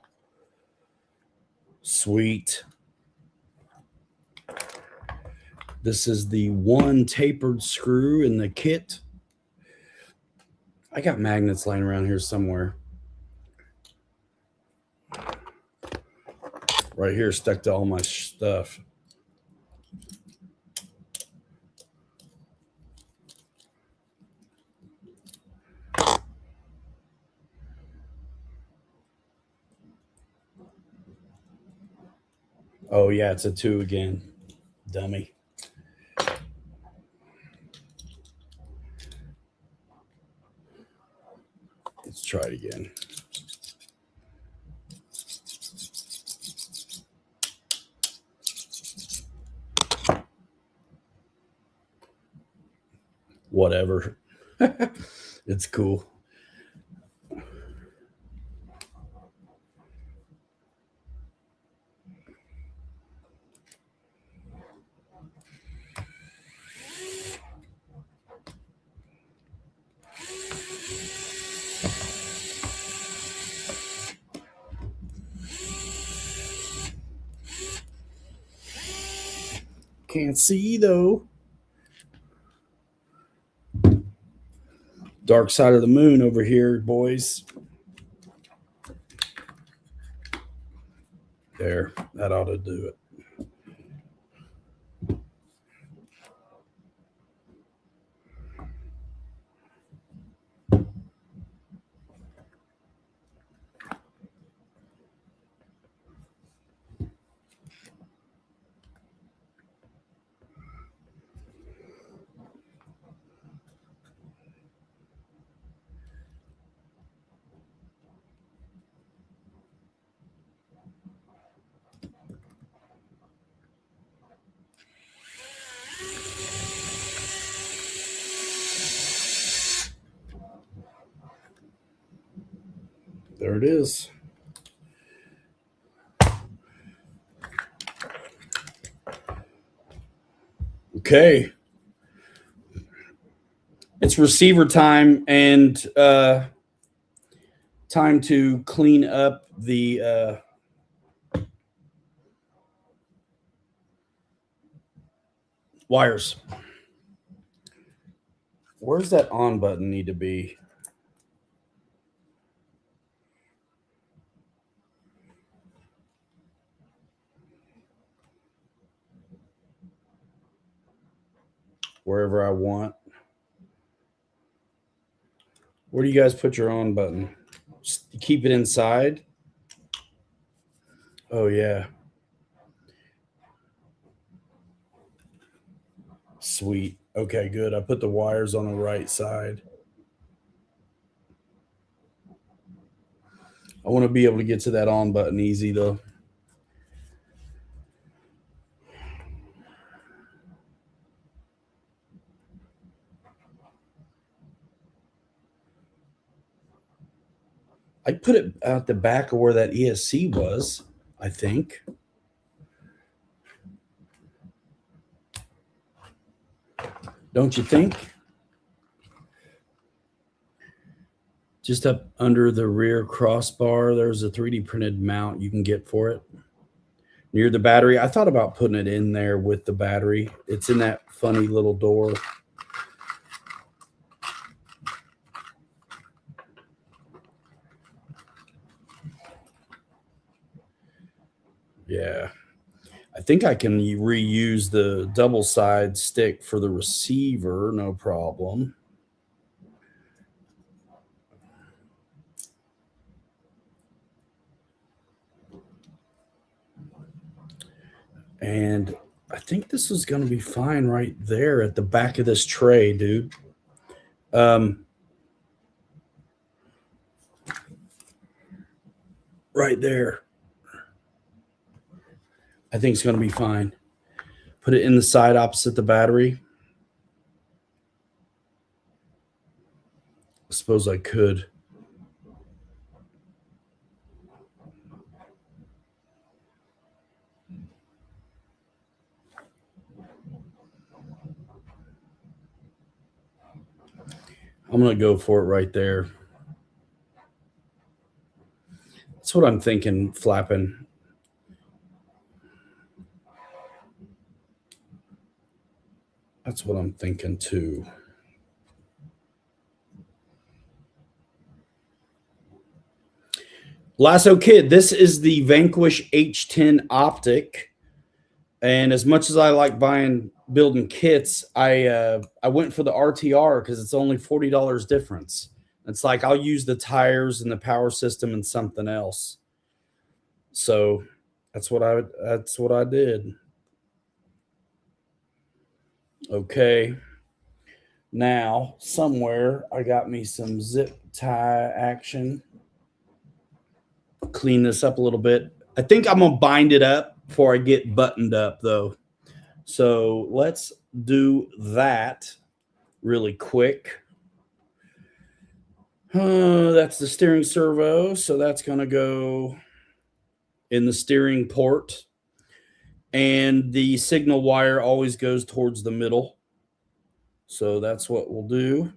Sweet. This is the one tapered screw in the kit. I got magnets laying around here somewhere. Right here, stuck to all my stuff. Oh, yeah, it's a 2 again. Dummy. Let's try it again. Whatever. It's cool. Can't see though. Dark side of the moon over here, boys. There, that ought to do it. There it is. Okay. It's receiver time and time to clean up the wires. Where's that on button need to be? wherever I want. Where do you guys put your on button? Just keep it inside. Oh, yeah. Sweet. Okay, good. I put the wires on the right side. I want to be able to get to that on button easy, though. I put it at the back of where that ESC was, I think. Don't you think? Just up under the rear crossbar, there's a 3D printed mount you can get for it. Near the battery. I thought about putting it in there with the battery. It's in that funny little door. Yeah. I think I can reuse the double side stick for the receiver, no problem. And I think this is going to be fine right there at the back of this tray, dude. Right there. I think it's going to be fine. Put it in the side opposite the battery. I suppose I could. I'm going to go for it right there. That's what I'm thinking, flapping. That's what I'm thinking too. Lasso Kid, this is the Vanquish H10 Optic. And as much as I like building kits, I went for the RTR because it's only $40 difference. It's like I'll use the tires and the power system and something else. So that's what I did. Okay. Now, somewhere I got me some zip tie action. Clean this up a little bit. I think I'm gonna bind it up before I get buttoned up though. So let's do that really quick. That's the steering servo. So that's gonna go in the steering port. And the signal wire always goes towards the middle. So that's what we'll do.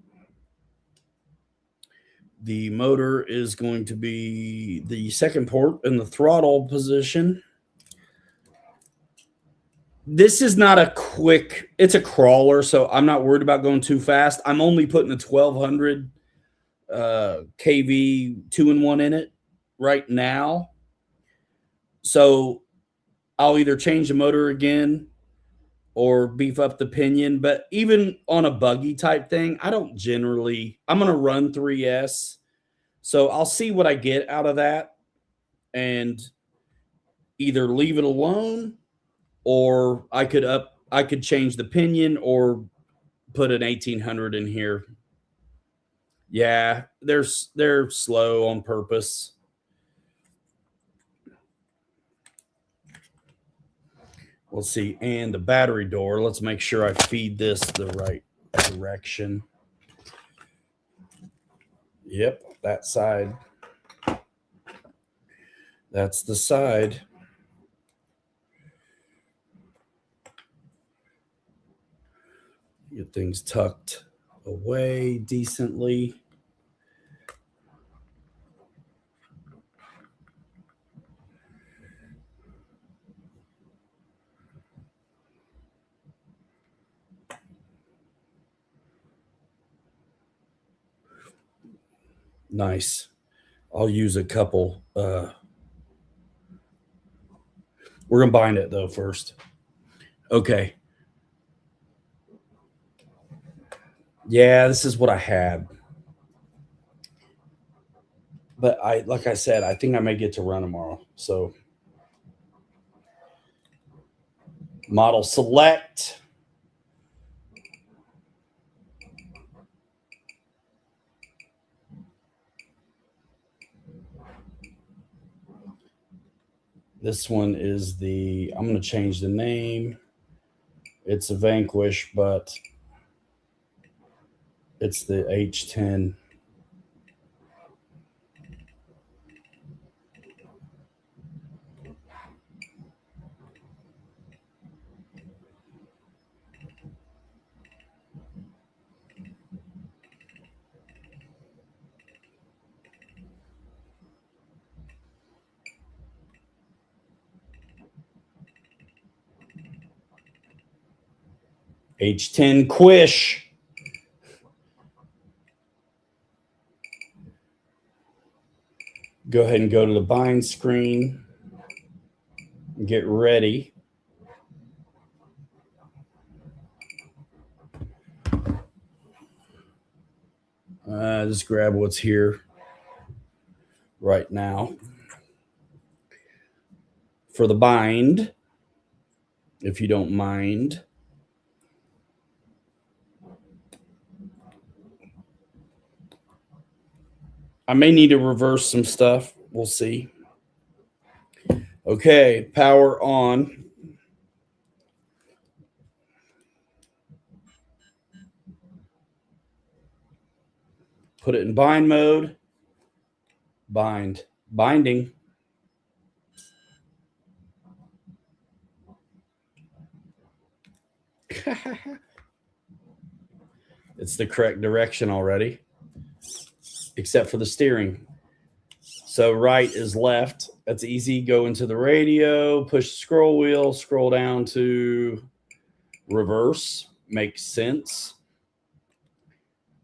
The motor is going to be the second port in the throttle position. This is not a quick, it's a crawler, so I'm not worried about going too fast. I'm only putting a 1200 kV 2-in-1 in it right now. So I'll either change the motor again or beef up the pinion. But even on a buggy type thing, I don't generally, I'm going to run 3S. So I'll see what I get out of that and either leave it alone, or I could change the pinion or put an 1800 in here. Yeah, they're slow on purpose. Let's see. And the battery door, let's make sure I feed this the right direction. Yep, that side. That's the side. Get things tucked away decently. Nice. I'll use a couple. We're going to bind it though first. Okay. Yeah, this is what I had. But like I said, I think I may get to run tomorrow. So model select. This one is I'm going to change the name. It's a Vanquish, but it's the H10. H10 Quish. Go ahead and go to the bind screen. Get ready. Just grab what's here right now. For the bind, if you don't mind. I may need to reverse some stuff. We'll see. Okay, power on. Put it in bind mode. Bind. Binding. It's the correct direction already, except for the steering. So right is left. That's easy. Go into the radio, push the scroll wheel, scroll down to reverse. Makes sense.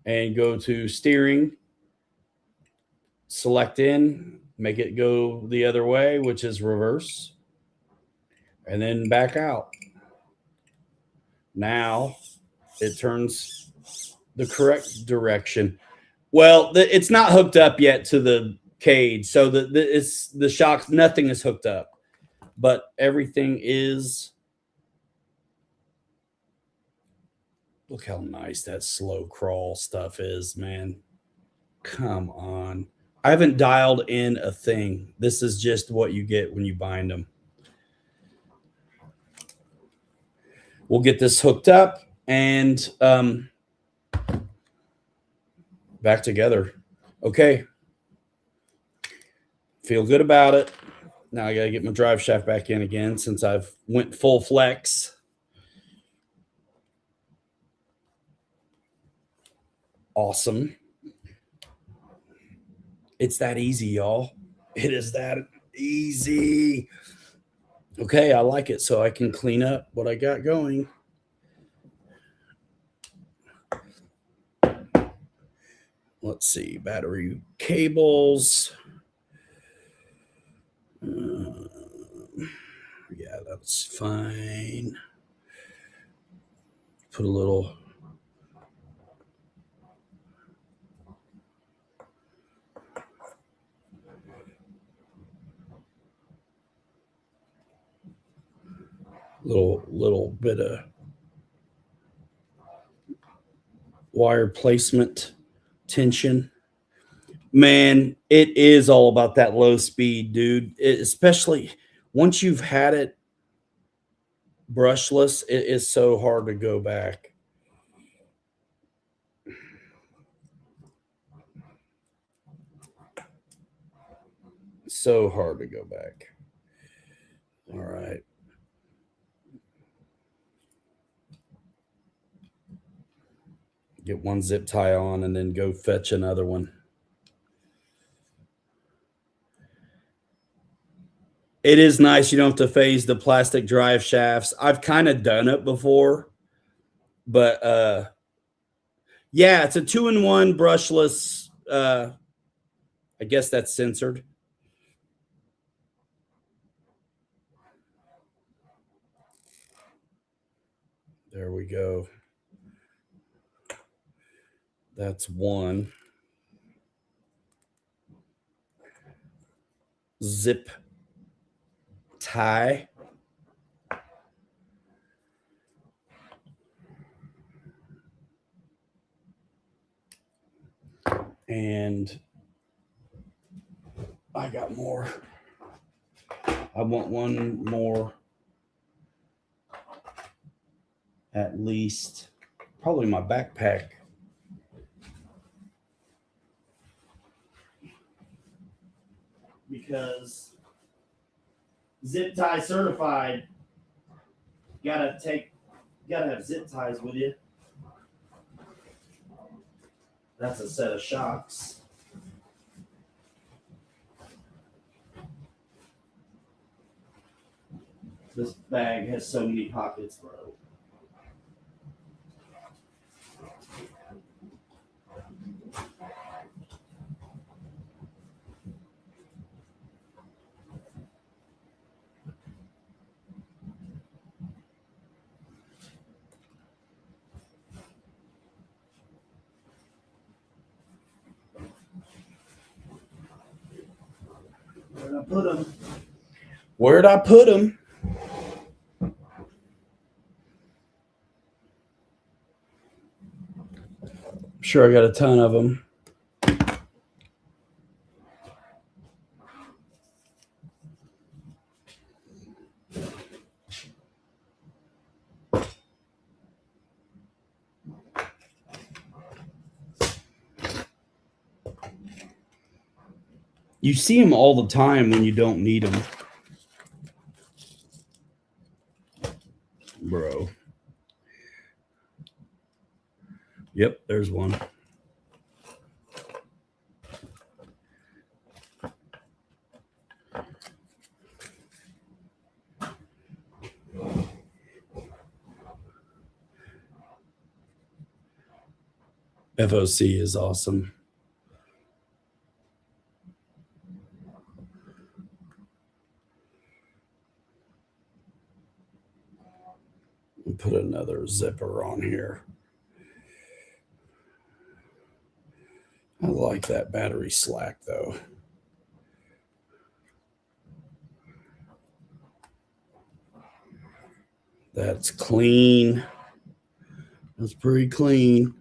And go to steering. Select in, make it go the other way, which is reverse. And then back out. Now it turns the correct direction. Well, it's not hooked up yet to the cage, so it's the shocks. Nothing is hooked up, but everything is. Look how nice that slow crawl stuff is, man. Come on. I haven't dialed in a thing. This is just what you get when you bind them. We'll get this hooked up and back together. Okay. Feel good about it. Now I got to get my drive shaft back in again since I've went full flex. Awesome. It's that easy, y'all. It is that easy. Okay, I like it, so I can clean up what I got going. Let's see, battery cables. Yeah, that's fine. Put a little bit of wire placement tension. Man, it is all about that low speed, dude. Especially once you've had it brushless, it is so hard to go back. So hard to go back. All right. Get one zip tie on and then go fetch another one. It is nice. You don't have to phase the plastic drive shafts. I've kind of done it before, but yeah, it's a 2-in-1 brushless. I guess that's censored. There we go. That's one. Zip tie. And I got more. I want one more, at least, probably my backpack. Because zip tie certified, gotta have zip ties with you. That's a set of shocks. This bag has so many pockets, bro. Where'd I put them? Where'd I put them? I'm sure I got a ton of them. You see them all the time when you don't need them. Bro. Yep, there's one. FOC is awesome. I'll put another zipper on here. I like that battery slack though. That's clean. That's pretty clean.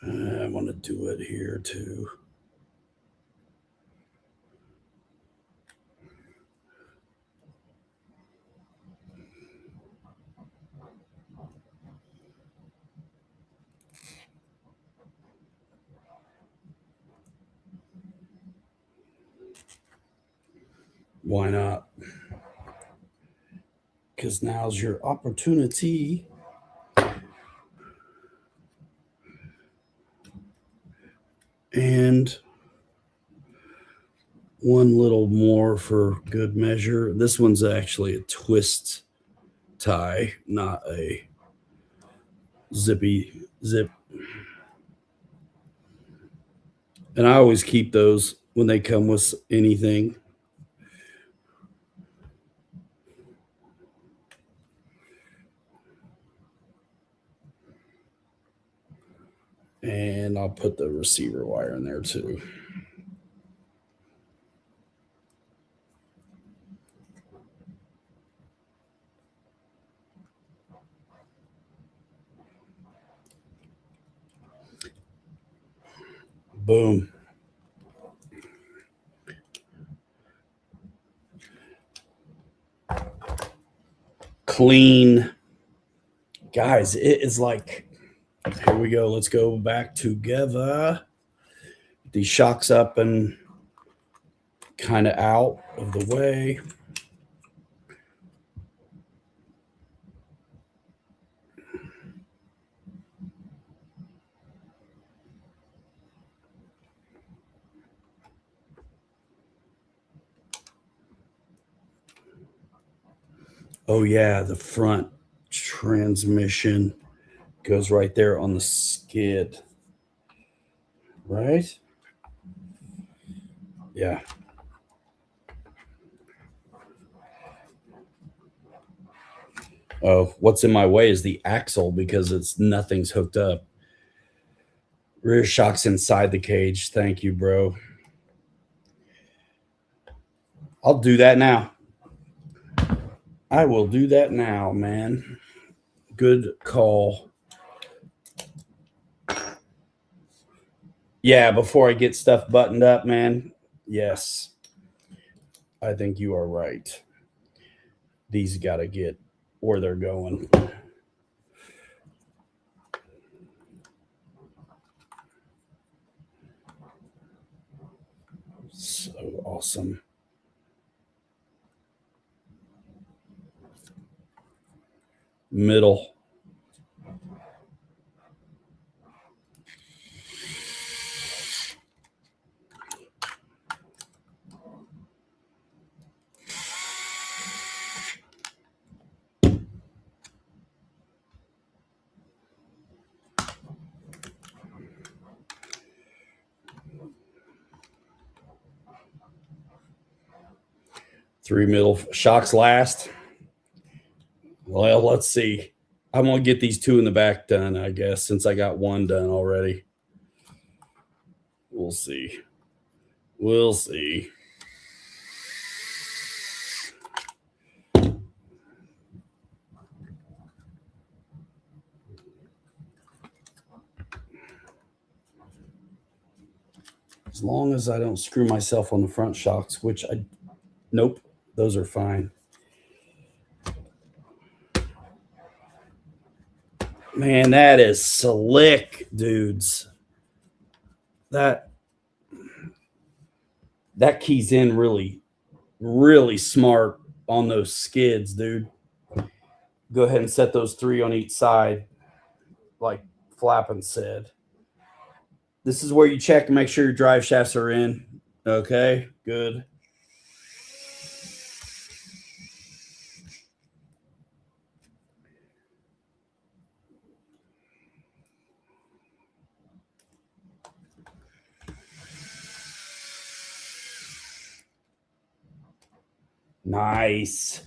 I want to do it here too. Why not? Because now's your opportunity. And one little more for good measure. This one's actually a twist tie, not a zippy zip. And I always keep those when they come with anything. And I'll put the receiver wire in there too. Boom. Clean. Guys, it is like, here we go. Let's go back together. These shocks up and kind of out of the way. Oh yeah, the front transmission goes right there on the skid. Right? Yeah. Oh, what's in my way is the axle because nothing's hooked up. Rear shock's inside the cage. Thank you, bro. I'll do that now. I will do that now, man. Good call. Yeah, before I get stuff buttoned up, man. Yes. I think you are right. These got to get where they're going. So awesome. Middle. Three middle. Shocks last. Well, let's see. I'm going to get these two in the back done, I guess, since I got one done already. We'll see. We'll see. As long as I don't screw myself on the front shocks, which nope, those are fine. Man, that is slick, dudes. That keys in really, really smart on those skids, dude. Go ahead and set those three on each side, like Flappin said. This is where you check and make sure your drive shafts are in. Okay, good. Nice.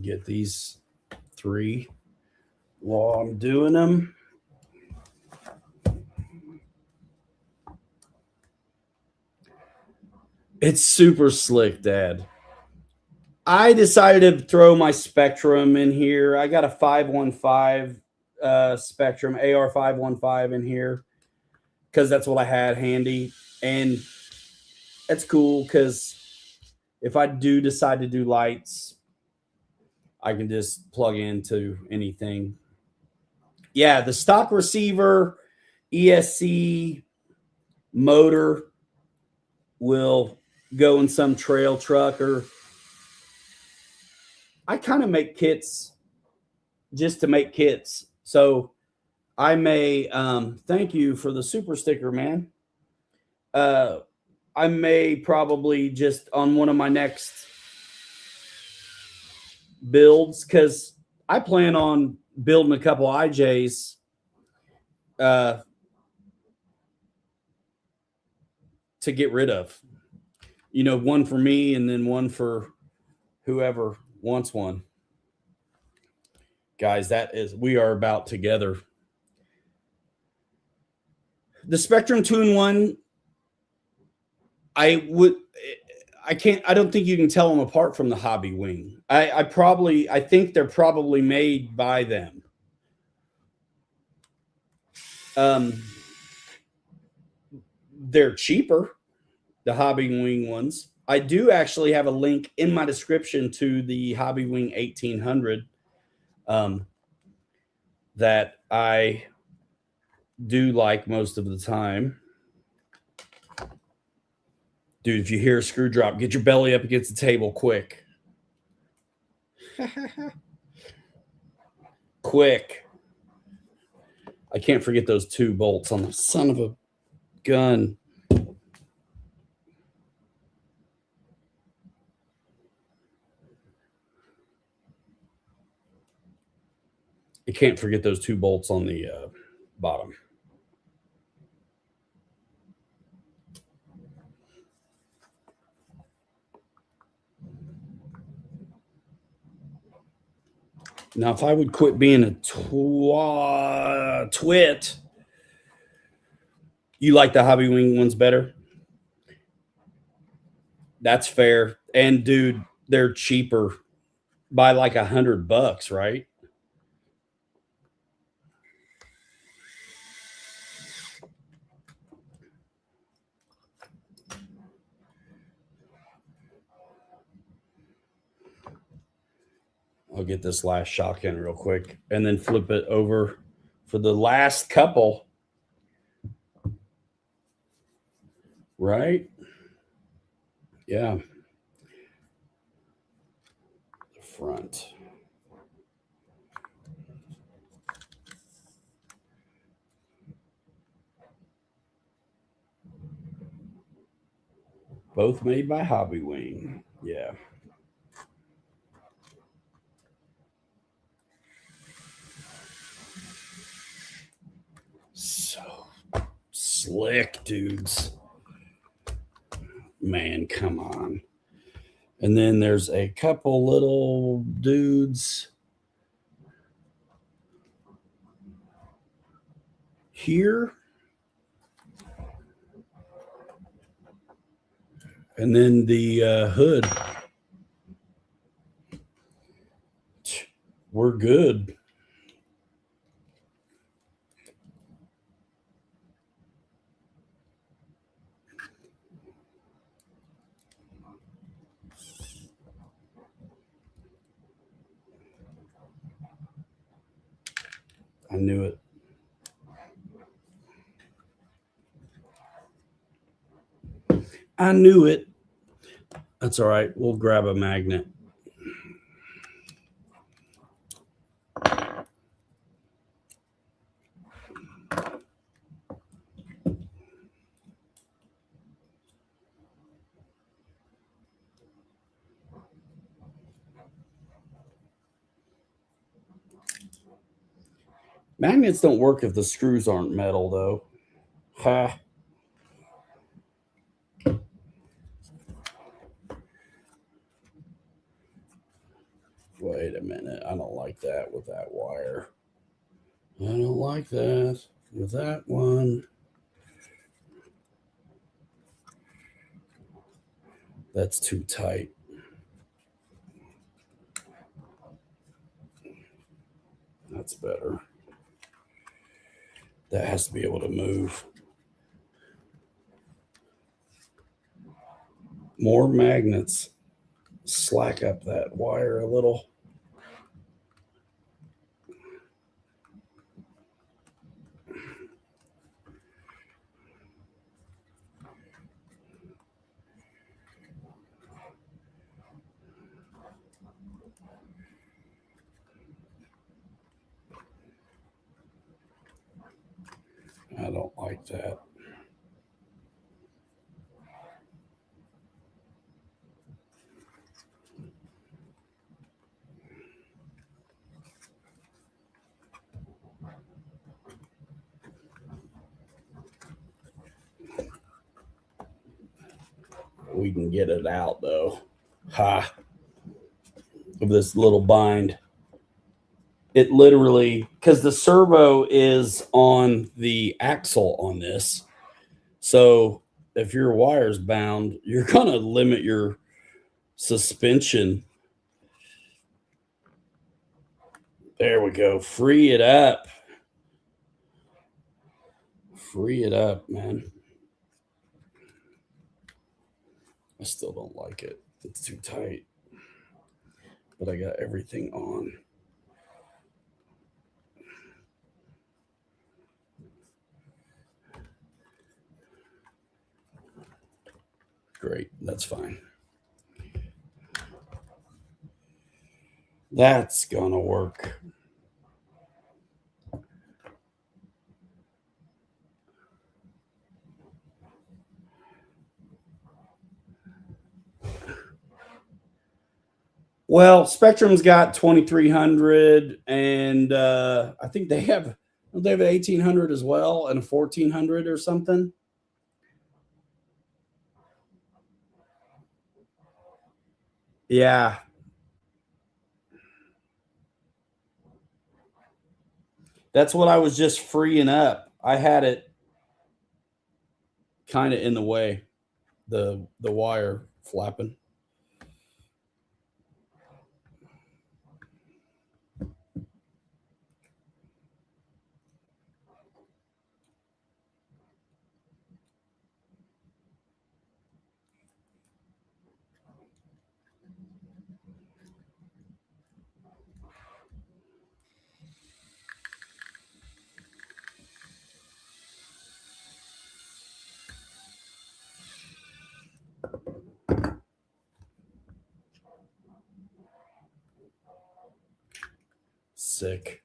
Get these three while I'm doing them. It's super slick, Dad. I decided to throw my Spectrum in here. I got a 515 Spectrum AR515 in here because that's what I had handy. And it's cool because if I do decide to do lights, I can just plug into anything. Yeah, the stock receiver ESC motor will go in some trail truck, or I kind of make kits just to make kits. So I may, thank you for the super sticker, man. I may probably just on one of my next builds, because I plan on building a couple IJs to get rid of. You know, one for me and then one for whoever wants one. Guys, we are about together. The Spectrum 2-in-1, I don't think you can tell them apart from the Hobby Wing. I think they're probably made by them. They're cheaper, the Hobby Wing ones. I do actually have a link in my description to the Hobby Wing 1800 that I do like most of the time. Dude, if you hear a screw drop, get your belly up against the table quick. Quick. I can't forget those two bolts on the son of a gun. You can't forget those 2 bolts on the bottom. Now, if I would quit being a twit, you like the Hobby Wing ones better? That's fair. And dude, they're cheaper by like $100, right? I'll get this last shock in real quick and then flip it over for the last couple. Right? Yeah. The front. Both made by Hobby Wing. Yeah. So slick, dudes. Man, come on. And then there's a couple little dudes here. And then the hood. We're good. I knew it. I knew it. That's all right. We'll grab a magnet. Magnets don't work if the screws aren't metal, though. Ha. Wait a minute. I don't like that with that wire. I don't like that with that one. That's too tight. That's better. That has to be able to move. More magnets. Slack up that wire a little. I don't like that. We can get it out though. Ha. Of this little bind. It literally, because the servo is on the axle on this. So if your wire's bound, you're going to limit your suspension. There we go. Free it up. Free it up, man. I still don't like it. It's too tight. But I got everything on. Great. That's fine. That's gonna work. Well, Spectrum's got 2300, and I think they have an 1800 as well, and a 1400 or something. Yeah. That's what I was just freeing up. I had it kind of in the way, the wire flapping. Sick.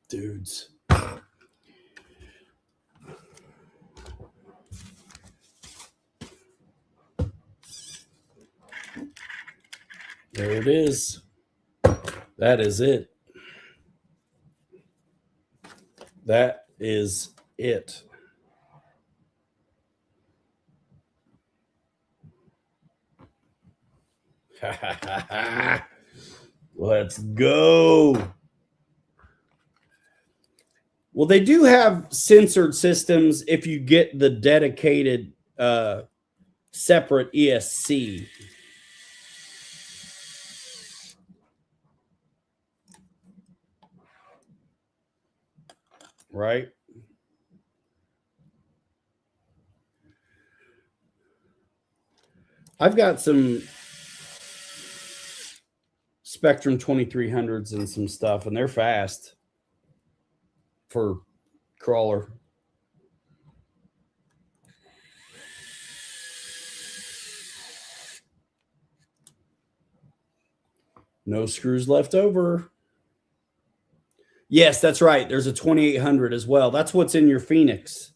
Dudes. There it is. That is it. That is it. Let's go. Well, they do have censored systems if you get the dedicated separate ESC. Right? I've got some Spectrum 2300s and some stuff, and they're fast for crawler. No screws left over. Yes, that's right. There's a 2800 as well. That's what's in your Phoenix.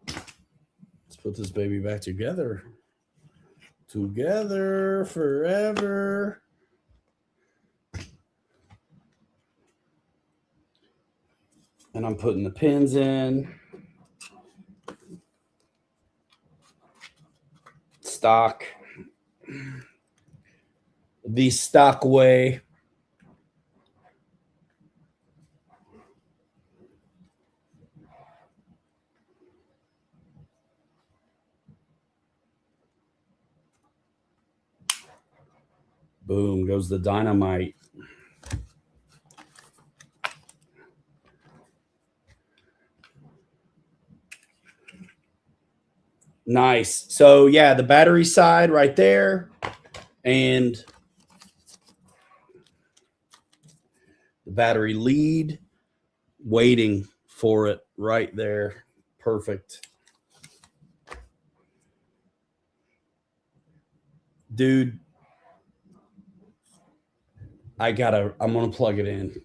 Let's put this baby back together. Together forever. And I'm putting the pins in. Stock. The stock way. Boom, goes the dynamite. Nice. So yeah, the battery side right there, and the battery lead waiting for it right there. Perfect. Dude, I'm gonna plug it in.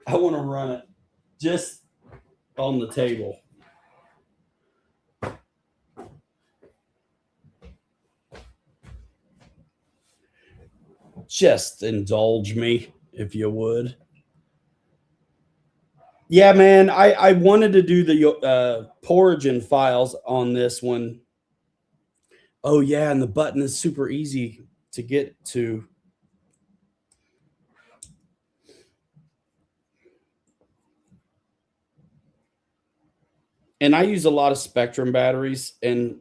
I want to run it just on the table. Just indulge me, if you would. Yeah, man, I wanted to do the origin files on this one. Oh, yeah, and the button is super easy to get to. And I use a lot of Spectrum batteries, and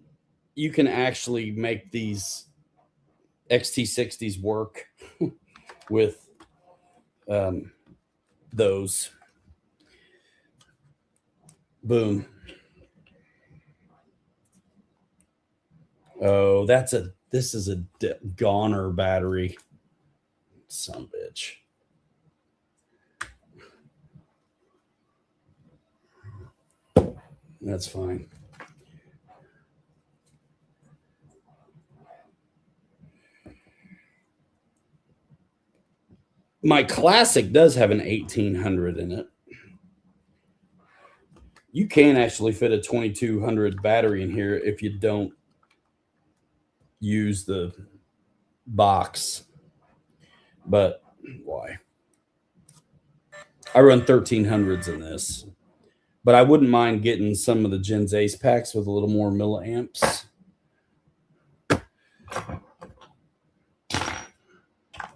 you can actually make these XT60s work with those. Boom. Oh, this is a goner battery. Son of a bitch. That's fine. My Classic does have an 1800 in it. You can actually fit a 2200 battery in here if you don't use the box. But why? I run 1300s in this. But I wouldn't mind getting some of the Gens Ace packs with a little more milliamps.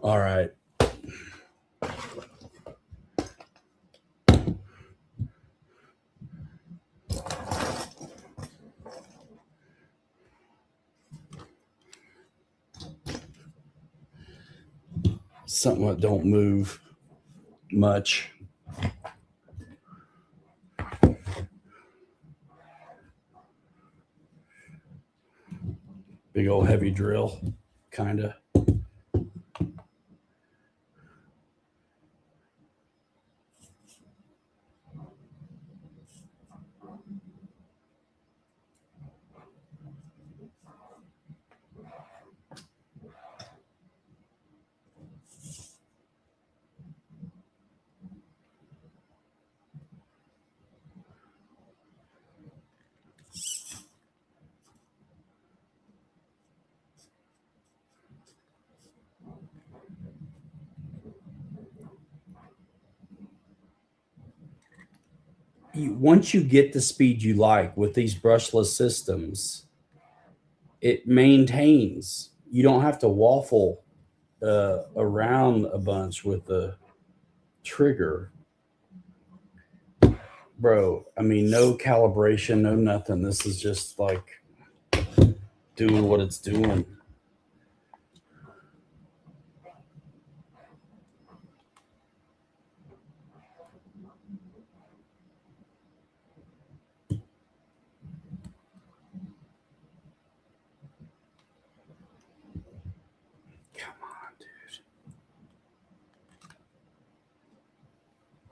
All right. Something that don't move much. Big old heavy drill, kind of. Once you get the speed you like with these brushless systems, it maintains. You don't have to waffle around a bunch with the trigger. Bro, I mean, no calibration, no nothing. This is just like doing what it's doing.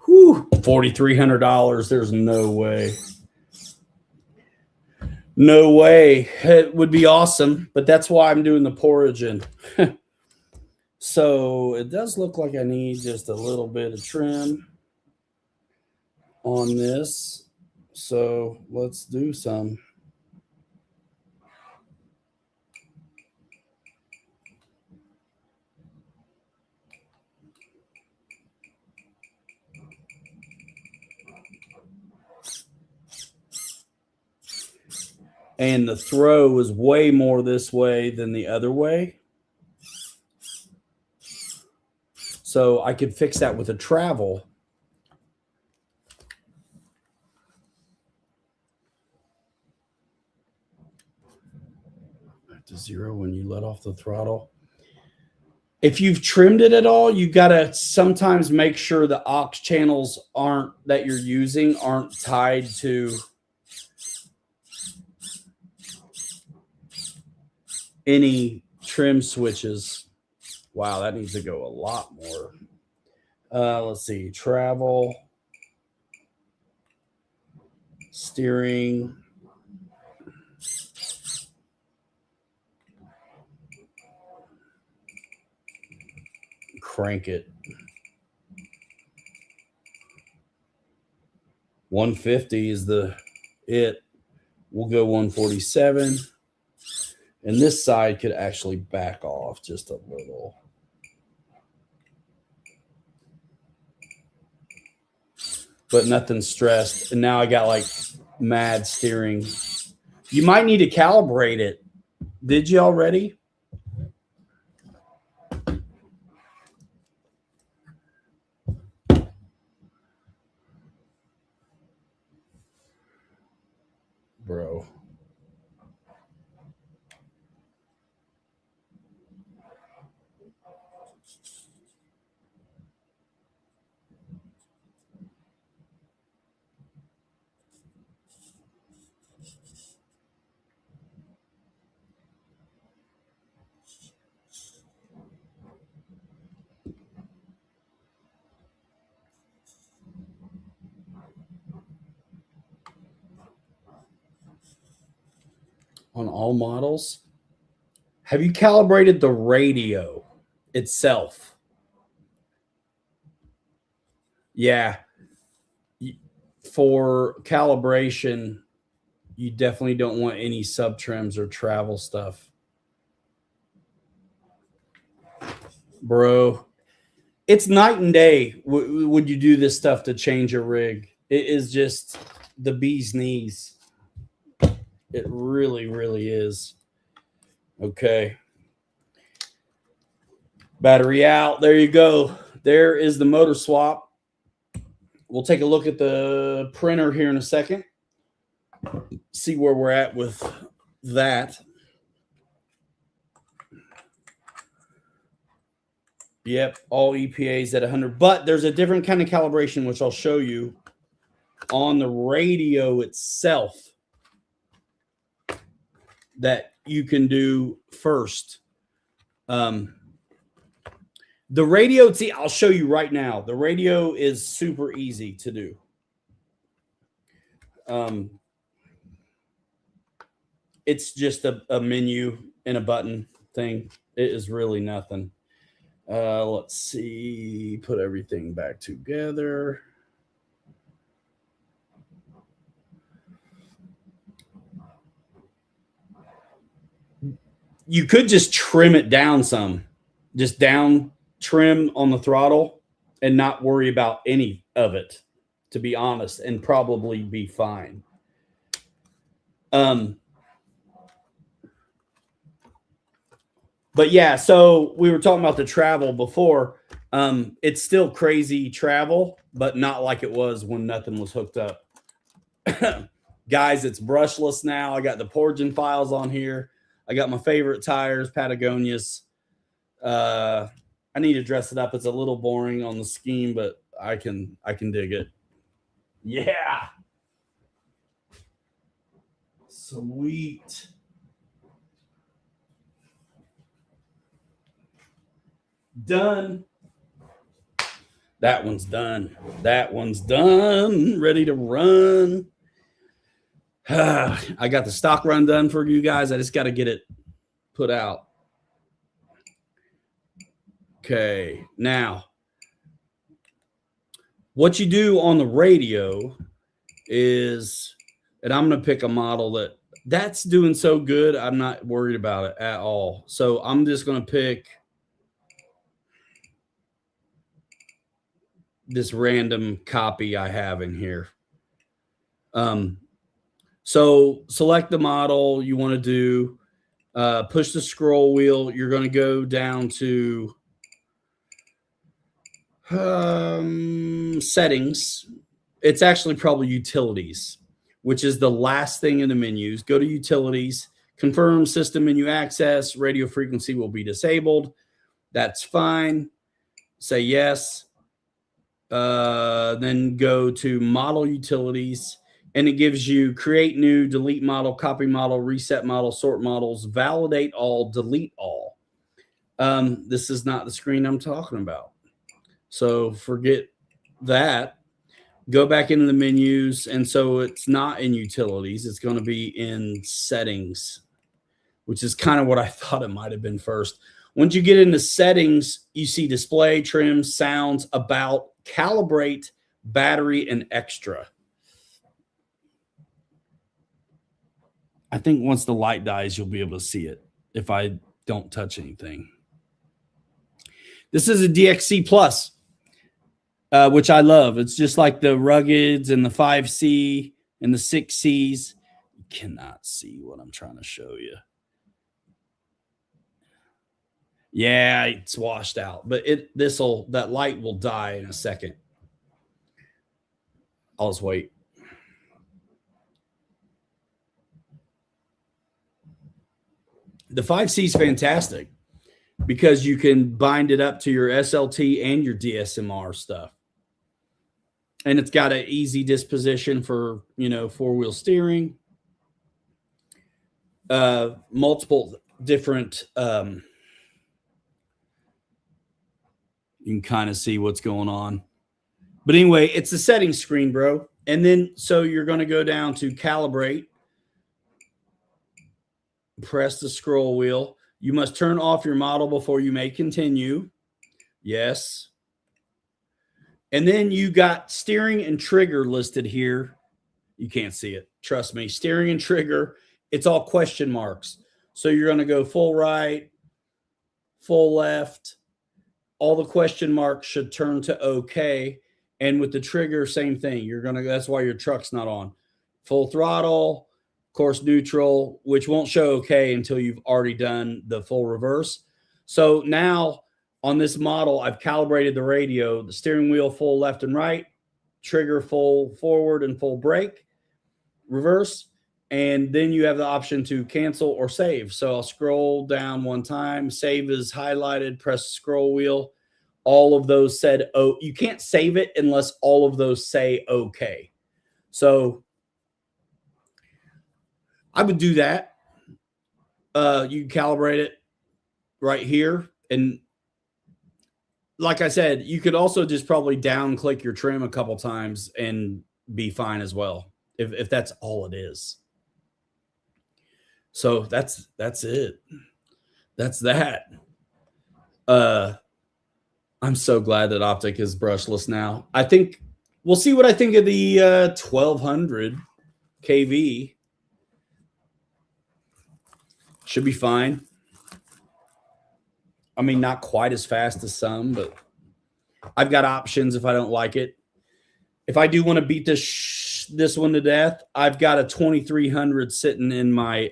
Whew, $4,300. There's no way. No way. It would be awesome, but that's why I'm doing the Porigen. So it does look like I need just a little bit of trim on this. So let's do some. And the throw is way more this way than the other way. So I could fix that with a travel. Back to zero when you let off the throttle. If you've trimmed it at all, you got to sometimes make sure the aux channels that you're using aren't tied to any trim switches. Wow, that needs to go a lot more. Let's see, travel, steering, crank it. 150 is it. We'll go 147. And this side could actually back off just a little. But nothing stressed. And now I got like mad steering. You might need to calibrate it. Did you already? Bro. on all models. Have you calibrated the radio itself? Yeah. For calibration, you definitely don't want any sub trims or travel stuff. Bro, it's night and day. Would you do this stuff to change your rig? It is just the bee's knees. It really, really is. Okay. Battery out. There you go. There is the motor swap. We'll take a look at the printer here in a second. See where we're at with that. Yep, all EPAs at 100. But there's a different kind of calibration, which I'll show you on the radio itself that you can do first. The radio, see, I'll show you right now. The radio is super easy to do. It's just a menu and a button thing. It is really nothing. Let's see, put everything back together. You could just trim it down some, just down trim on the throttle and not worry about any of it, to be honest, and probably be fine. But yeah, so we were talking about the travel before. It's still crazy travel, but not like it was when nothing was hooked up. Guys, it's brushless now. I got the Porgen files on here. I got my favorite tires, Patagonias. I need to dress it up. It's a little boring on the scheme, but I can dig it. Yeah. Sweet. Done. That one's done. That one's done. Ready to run. I got the stock run done for you guys. I just got to get it put out. Okay. Now, what you do on the radio is, and I'm going to pick a model that's doing so good, I'm not worried about it at all. So I'm just going to pick this random copy I have in here. So select the model you want to do, push the scroll wheel. You're going to go down to settings. It's actually probably utilities, which is the last thing in the menus. Go to utilities, confirm system menu access, radio frequency will be disabled. That's fine. Say yes. Then go to model utilities, and it gives you create new, delete model, copy model, reset model, sort models, validate all, delete all. This is not the screen I'm talking about. So forget that. Go back into the menus. And so it's not in utilities. It's going to be in settings, which is kind of what I thought it might have been first. Once you get into settings, you see display, trim, sounds, about, calibrate, battery, and extra. I think once the light dies, you'll be able to see it if I don't touch anything. This is a DXC Plus, which I love. It's just like the Ruggeds and the 5C and the 6Cs. You cannot see what I'm trying to show you. Yeah, it's washed out, but that light will die in a second. I'll just wait. The 5C is fantastic because you can bind it up to your SLT and your DSMR stuff. And it's got an easy disposition for, four-wheel steering. Multiple different you can kind of see what's going on. But anyway, it's the settings screen, bro. And then, so you're going to go down to calibrate. Press the scroll wheel. You must turn off your model before you may continue. Yes. And then you got steering and trigger listed here. You can't see it. Trust me. Steering and trigger, it's all question marks. So you're going to go full right, full left. All the question marks should turn to OK. And with the trigger, same thing. That's why your truck's not on. Full throttle, course neutral, which won't show OK until you've already done the full reverse. So now on this model, I've calibrated the radio, the steering wheel full left and right, trigger full forward and full brake, reverse, and then you have the option to cancel or save. So I'll scroll down one time, save is highlighted, press scroll wheel. All of those said, oh, you can't save it unless all of those say OK. So I would do that. You calibrate it right here. And like I said, you could also just probably down click your trim a couple times and be fine as well, if that's all it is. So that's it. That's that. I'm so glad that Optic is brushless now. I think we'll see what I think of the 1200 kV. Should be fine. I mean, not quite as fast as some, but I've got options if I don't like it. If I do want to beat this one to death, I've got a 2300 sitting in my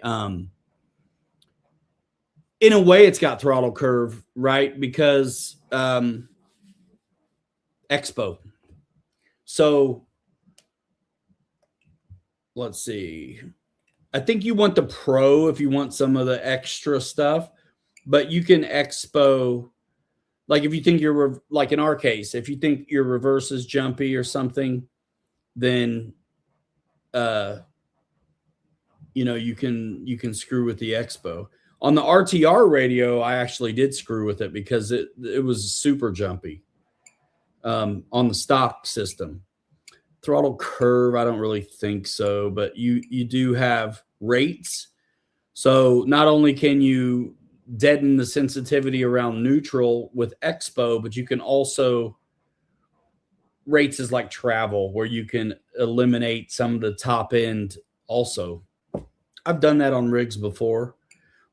in a way it's got throttle curve, right? Because Expo. So let's see. I think you want the Pro if you want some of the extra stuff. But you can Expo, like if you think you're, like in our case, if you think your reverse is jumpy or something, then, you know, you can screw with the Expo. On the RTR radio, I actually did screw with it because it was super jumpy on the stock system. Throttle curve, I don't really think so, but you do have rates. So not only can you deaden the sensitivity around neutral with Expo, but you can also, rates is like travel, where you can eliminate some of the top end also. I've done that on rigs before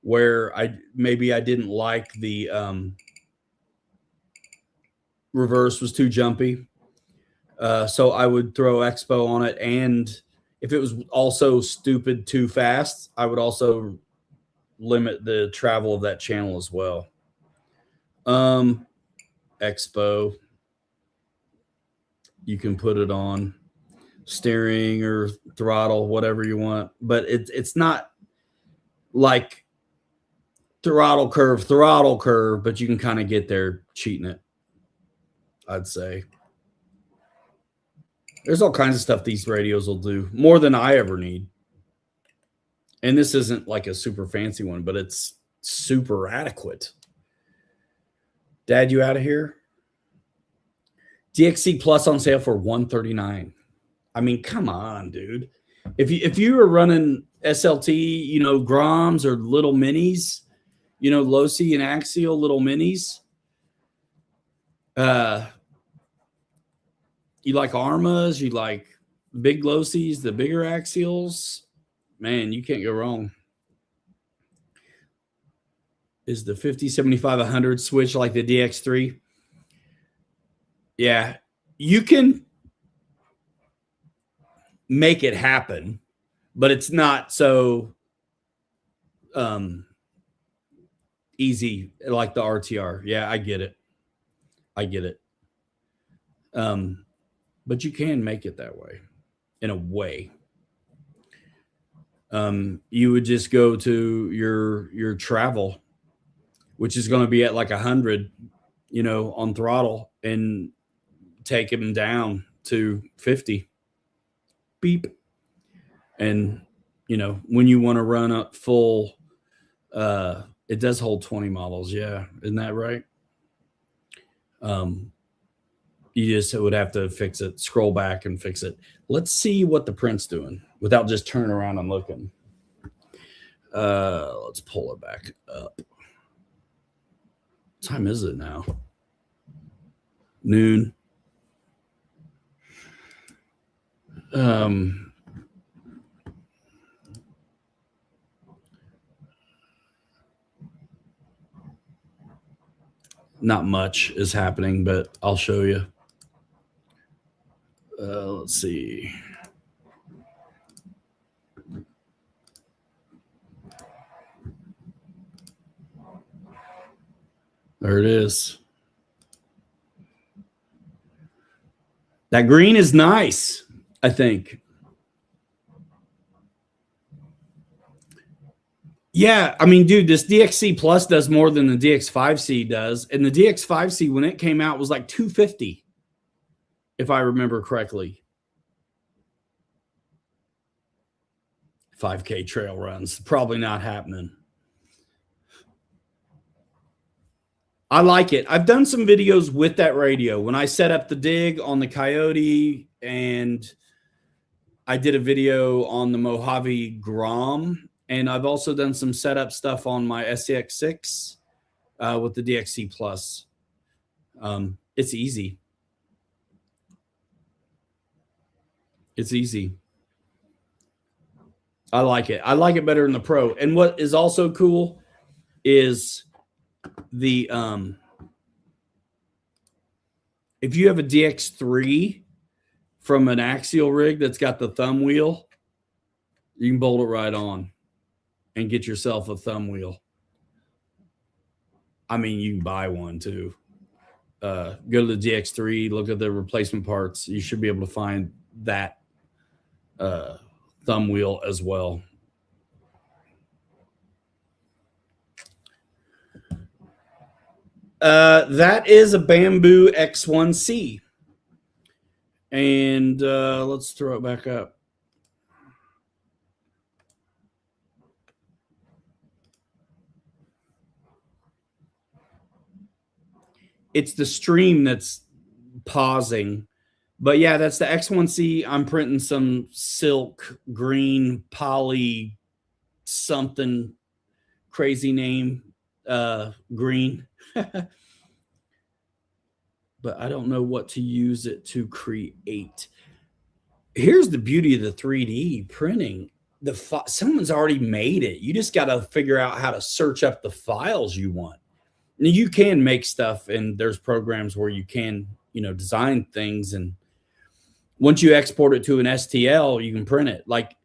where maybe I didn't like the reverse was too jumpy. So I would throw Expo on it. And if it was also stupid too fast, I would also limit the travel of that channel as well. Expo, you can put it on steering or throttle, whatever you want, but it's not like throttle curve, but you can kind of get there cheating it, I'd say. There's all kinds of stuff these radios will do, more than I ever need. And this isn't like a super fancy one, but it's super adequate. Dad, you out of here? DXC Plus on sale for $139. I mean, come on, dude. If you were running SLT, you know, Groms or little minis, you know, Losi and Axial little minis, you like Armas, you like big Losis, the bigger Axials, man, you can't go wrong. Is the 50, 75, 100 switch like the DX3? Yeah, you can make it happen, but it's not so easy like the RTR. Yeah, I get it. But you can make it that way, in a way. You would just go to your travel, which is going to be at like 100, you know, on throttle, and take them down to 50. Beep. And, you know, when you want to run up full, it does hold 20 models. Yeah. Isn't that right? You just would have to fix it, scroll back and fix it. Let's see what the print's doing without just turning around and looking. Let's pull it back up. What time is it now? Noon. Not much is happening, but I'll show you. Let's see. There it is. That green is nice, I think. Yeah, I mean, dude, this DXC Plus does more than the DX5C does. And the DX5C, when it came out, was like $250, if I remember correctly. 5K trail runs, probably not happening. I like it. I've done some videos with that radio. When I set up the dig on the Coyote, and I did a video on the Mojave Grom, and I've also done some setup stuff on my SCX6 with the DXC Plus. It's easy. It's easy. I like it. I like it better than the Pro. And what is also cool is the if you have a DX3 from an Axial rig that's got the thumb wheel, you can bolt it right on and get yourself a thumb wheel. I mean, you can buy one too. Go to the DX3, look at the replacement parts. You should be able to find that thumb wheel as well. That is a Bamboo X1C. And let's throw it back up. It's the stream that's pausing. But yeah, that's the X1C. I'm printing some silk green poly something crazy name green. But I don't know what to use it to create. Here's the beauty of the 3D printing. Someone's already made it. You just got to figure out how to search up the files you want. Now, you can make stuff, and there's programs where you can, design things. And once you export it to an STL, you can print it. Like,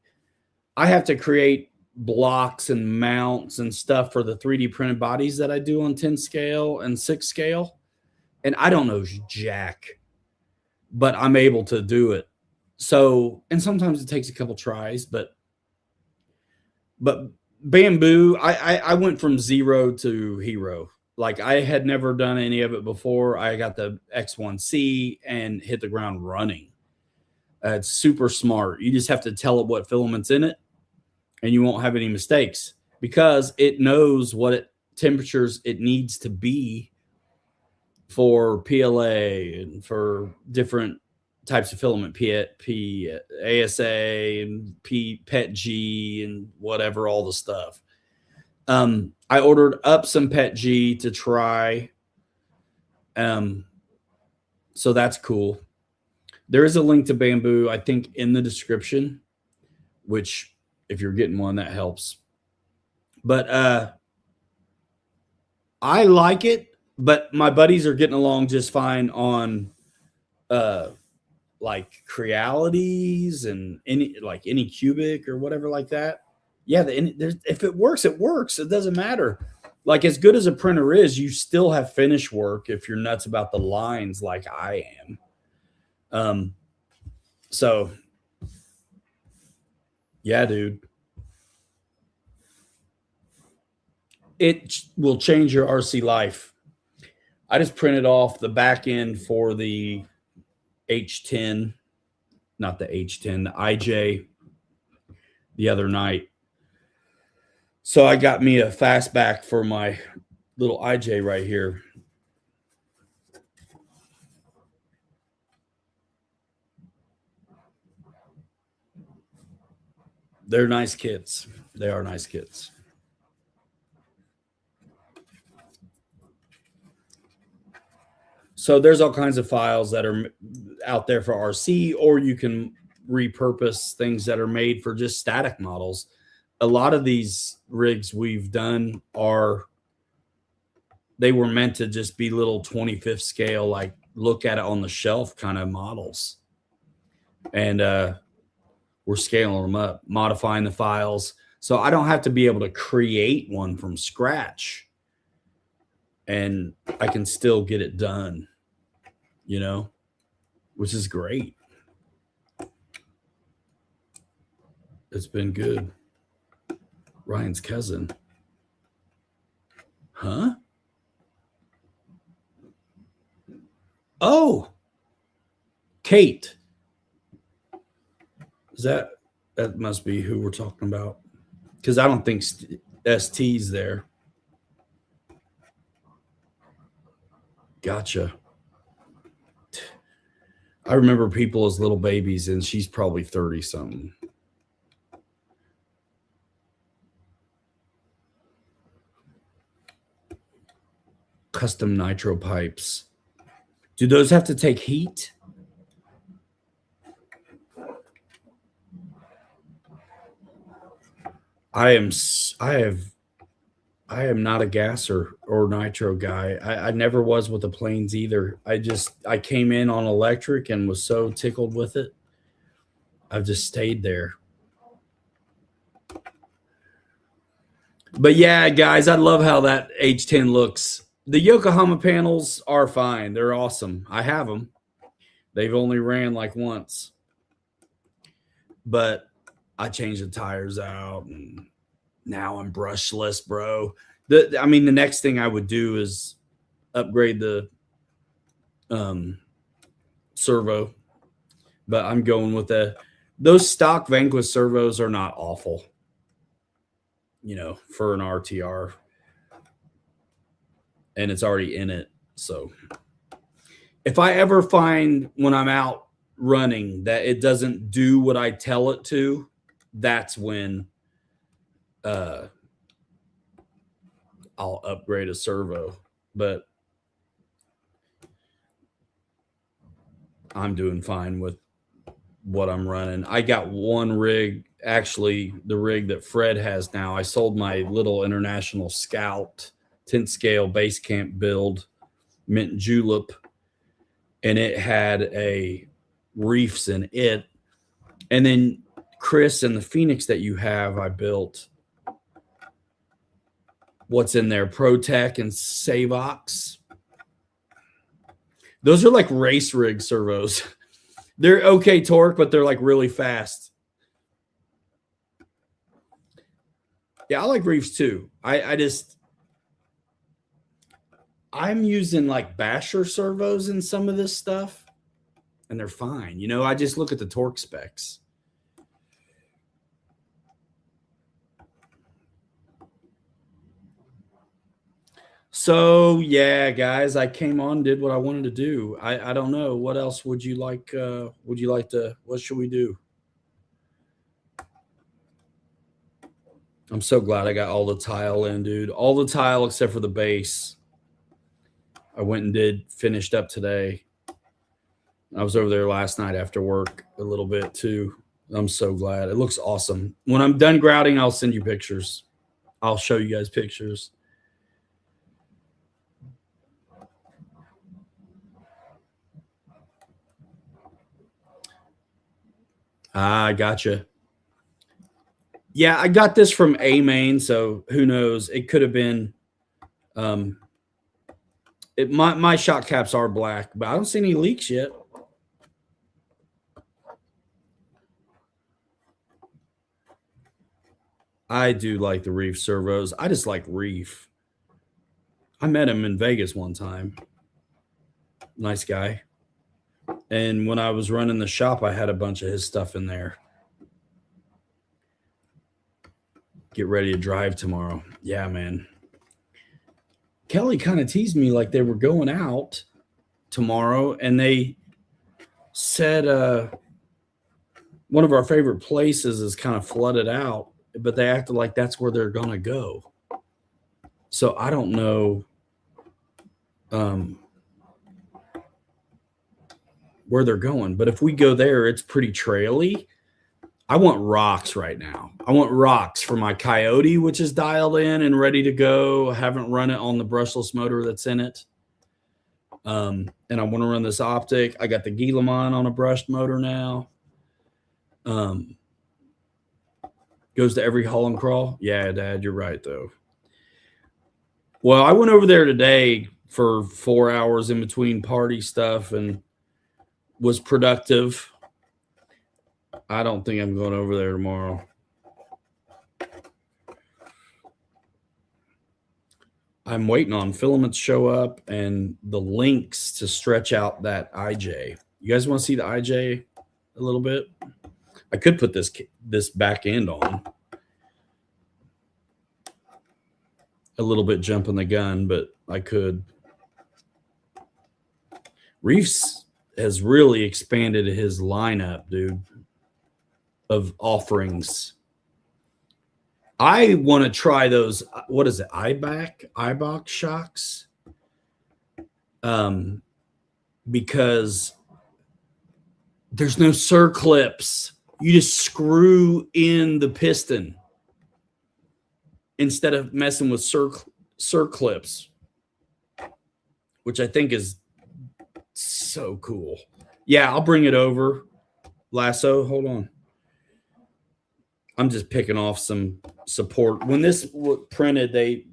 I have to create blocks and mounts and stuff for the 3D printed bodies that I do on 10 scale and 6 scale. And I don't know jack, but I'm able to do it. So, and sometimes it takes a couple tries, but Bamboo, I went from zero to hero. Like, I had never done any of it before. I got the X1C and hit the ground running. It's super smart. You just have to tell it what filament's in it, and you won't have any mistakes because it knows what temperatures it needs to be for PLA and for different types of filament, ASA and PETG and whatever, all the stuff. I ordered up some PETG to try. So that's cool. There is a link to Bamboo, I think, in the description, which if you're getting one, that helps. But I like it. But my buddies are getting along just fine on like Crealities and any cubic or whatever like that. Yeah, if it works, it works. It doesn't matter. Like, as good as a printer is, you still have finish work if you're nuts about the lines like I am. So yeah, dude. It will change your RC life. I just printed off the back end for the H10, not the H10, the IJ the other night. So I got me a fastback for my little IJ right here. They're nice kits. They are nice kits. So there's all kinds of files that are out there for RC, or you can repurpose things that are made for just static models. A lot of these rigs we've done they were meant to just be little 25th scale, like look at it on the shelf kind of models. And we're scaling them up, modifying the files. So I don't have to be able to create one from scratch. And I can still get it done, you know, which is great. It's been good. Ryan's cousin. Huh? Oh, Kate. Is that must be who we're talking about? Because I don't think ST's there. Gotcha. I remember people as little babies, and she's probably 30 something. Custom nitro pipes. Do those have to take heat? I am not a gas or nitro guy. I never was with the planes either. I came in on electric and was so tickled with it. I've just stayed there. But yeah, guys, I love how that H10 looks. The Yokohama panels are fine. They're awesome. I have them. They've only ran like once. But I changed the tires out, and now I'm brushless, bro. The next thing I would do is upgrade the servo. But I'm going with those stock Vanquish servos are not awful, you know, for an RTR. And it's already in it. So if I ever find when I'm out running that it doesn't do what I tell it to, that's when I'll upgrade a servo. But I'm doing fine with what I'm running. I got one rig, actually the rig that Fred has now. I sold my little International Scout 10th scale base camp build, mint julep, and it had a reefs in it. And then Chris and the Phoenix that you have, I built what's in there, ProTech and Savox. Those are like race rig servos. They're okay torque, but they're like really fast. Yeah, I like reefs too. I'm using like Basher servos in some of this stuff, and they're fine. You know, I just look at the torque specs. So yeah, guys, I came on, did what I wanted to do. I don't know. What else would you like? What should we do? I'm so glad I got all the tile in, dude. All the tile except for the base. I went and finished up today. I was over there last night after work a little bit too. I'm so glad. It looks awesome. When I'm done grouting, I'll send you pictures. I'll show you guys pictures. I gotcha. Yeah, I got this from A-Main, so who knows? It could have been my shock caps are black, but I don't see any leaks yet. I do like the reef servos. I just like reef. I met him in Vegas one time. Nice guy. And when I was running the shop, I had a bunch of his stuff in there. Get ready to drive tomorrow. Yeah, man. Kelly kind of teased me like they were going out tomorrow, and they said one of our favorite places is kind of flooded out. but they acted like that's where they're going to go. So I don't know where they're going. But if we go there, it's pretty traily. I want rocks right now. I want rocks for my Coyote, which is dialed in and ready to go. I haven't run it on the brushless motor that's in it. And I want to run this optic. I got the Guillemot on a brushed motor now. Goes to every haul and crawl. Yeah, Dad, you're right, though. Well, I went over there today for 4 hours in between party stuff and was productive. I don't think I'm going over there tomorrow. I'm waiting on filaments show up and the links to stretch out that IJ. You guys want to see the IJ a little bit? I could put this back end on. A little bit jumping the gun, but I could. Reefs has really expanded his lineup, dude, of offerings. I want to try those. What is it? IBOX shocks. Because there's no circlips. You just screw in the piston instead of messing with circlips, which I think is so cool. Yeah, I'll bring it over. Lasso, hold on. I'm just picking off some support. When this was printed, a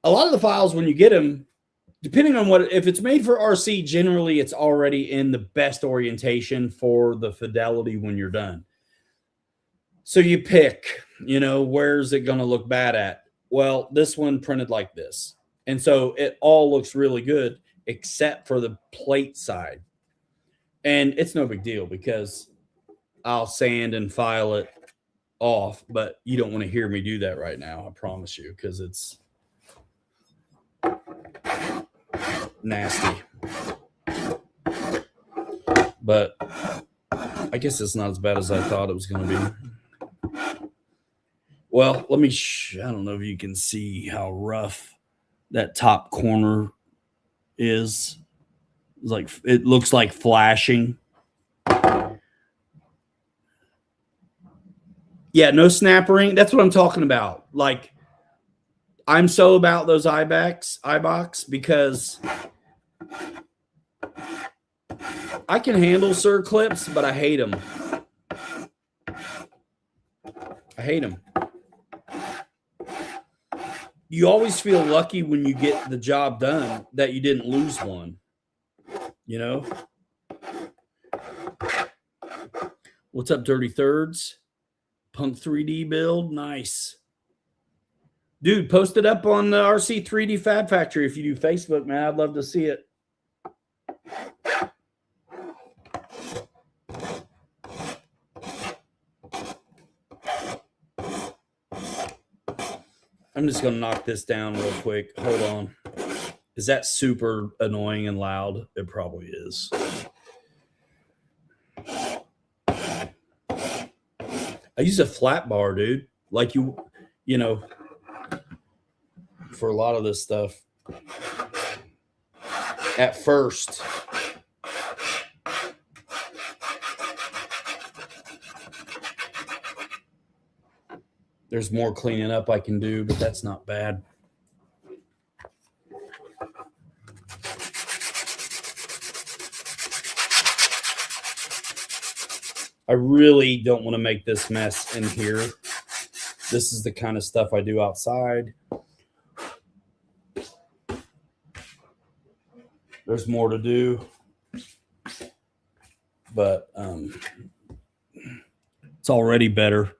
lot of the files, when you get them, depending on if it's made for RC, generally it's already in the best orientation for the fidelity when you're done. So you pick, where's it going to look bad at? Well, this one printed like this. And so it all looks really good except for the plate side. And it's no big deal because I'll sand and file it off, but you don't want to hear me do that right now, I promise you, because it's nasty. But I guess it's not as bad as I thought it was going to be. Well, let me I don't know if you can see how rough that top corner is. It looks like flashing. Yeah, no snap ring. That's what I'm talking about. Like, I'm so about those iBox because I can handle circlips, but I hate them. I hate them. You always feel lucky when you get the job done that you didn't lose one. What's up, Dirty Thirds? Punk 3D build. Nice. Dude, post it up on the RC 3D Fab Factory if you do Facebook, man. I'd love to see it. I'm just going to knock this down real quick. Hold on. Is that super annoying and loud? It probably is. I use a flat bar, dude. Like you know, for a lot of this stuff. At first. There's more cleaning up I can do, but that's not bad. I really don't want to make this mess in here. This is the kind of stuff I do outside. There's more to do, but it's already better.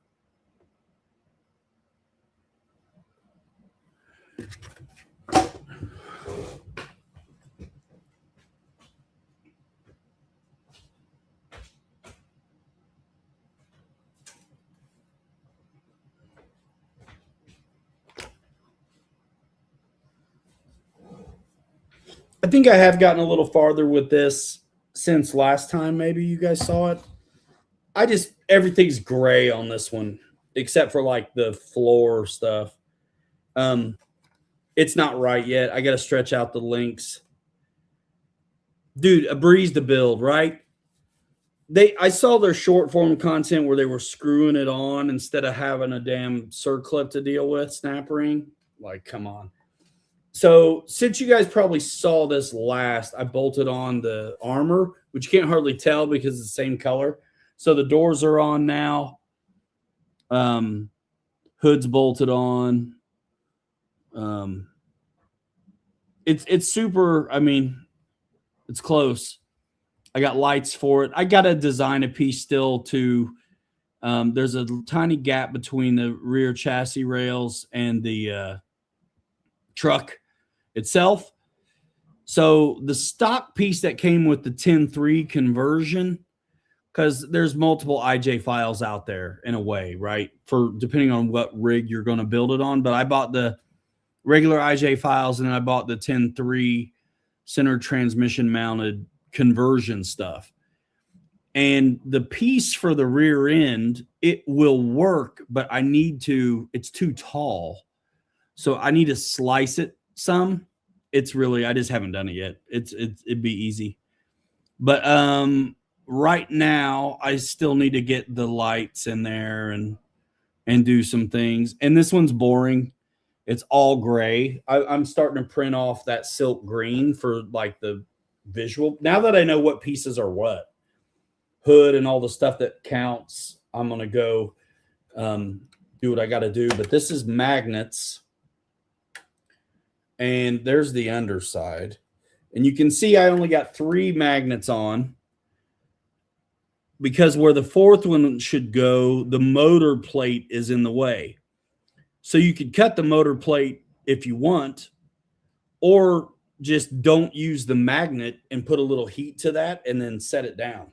I think I have gotten a little farther with this since last time. Maybe you guys saw it. Everything's gray on this one. except for like the floor stuff. It's not right yet. I got to stretch out the links. Dude, a breeze to build, right? I saw their short form content where they were screwing it on instead of having a damn circlip to deal with, snap ring. Like, come on. So since you guys probably saw this last, I bolted on the armor, which you can't hardly tell because it's the same color. So the doors are on now. Hood's bolted on. It's super. I mean, it's close. I got lights for it. I got to design a piece still to. There's a tiny gap between the rear chassis rails and the truck itself. So the stock piece that came with the 10.3 conversion, because there's multiple IJ files out there in a way, right? For depending on what rig you're going to build it on. But I bought the regular IJ files and then I bought the 10.3 center transmission mounted conversion stuff. And the piece for the rear end, it will work, but it's too tall. So I need to slice it some. It's really, I just haven't done it yet. It'd be easy. But right now I still need to get the lights in there and do some things. And this one's boring. It's all gray. I'm starting to print off that silk green for like the visual. Now that I know what pieces are what, hood and all the stuff that counts, I'm going to go do what I got to do. But this is magnets. And there's the underside. And you can see I only got 3 magnets on because where the 4th one should go, the motor plate is in the way. So you could cut the motor plate if you want, or just don't use the magnet and put a little heat to that and then set it down.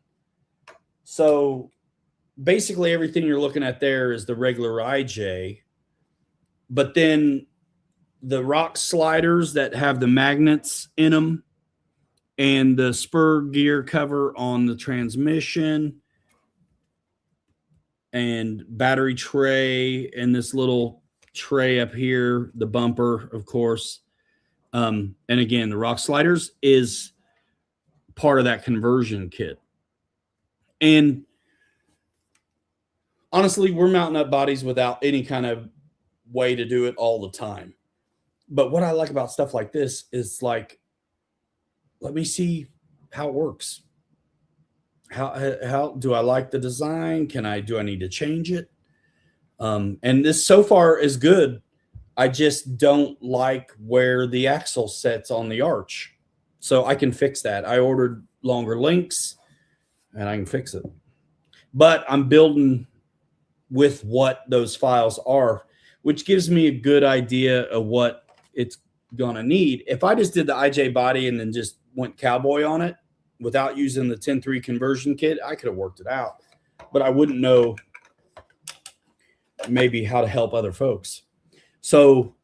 So basically everything you're looking at there is the regular IJ, but then the rock sliders that have the magnets in them and the spur gear cover on the transmission and battery tray and this little tray up here, the bumper, of course. And again, the rock sliders is part of that conversion kit. And honestly, we're mounting up bodies without any kind of way to do it all the time. But what I like about stuff like this is like, let me see how it works. How do I like the design? Do I need to change it? And this so far is good. I just don't like where the axle sets on the arch. So I can fix that. I ordered longer links and I can fix it. But I'm building with what those files are, which gives me a good idea of what it's gonna need. If I just did the IJ body and then just went cowboy on it without using the 10.3 conversion kit, I could have worked it out, but I wouldn't know maybe how to help other folks. So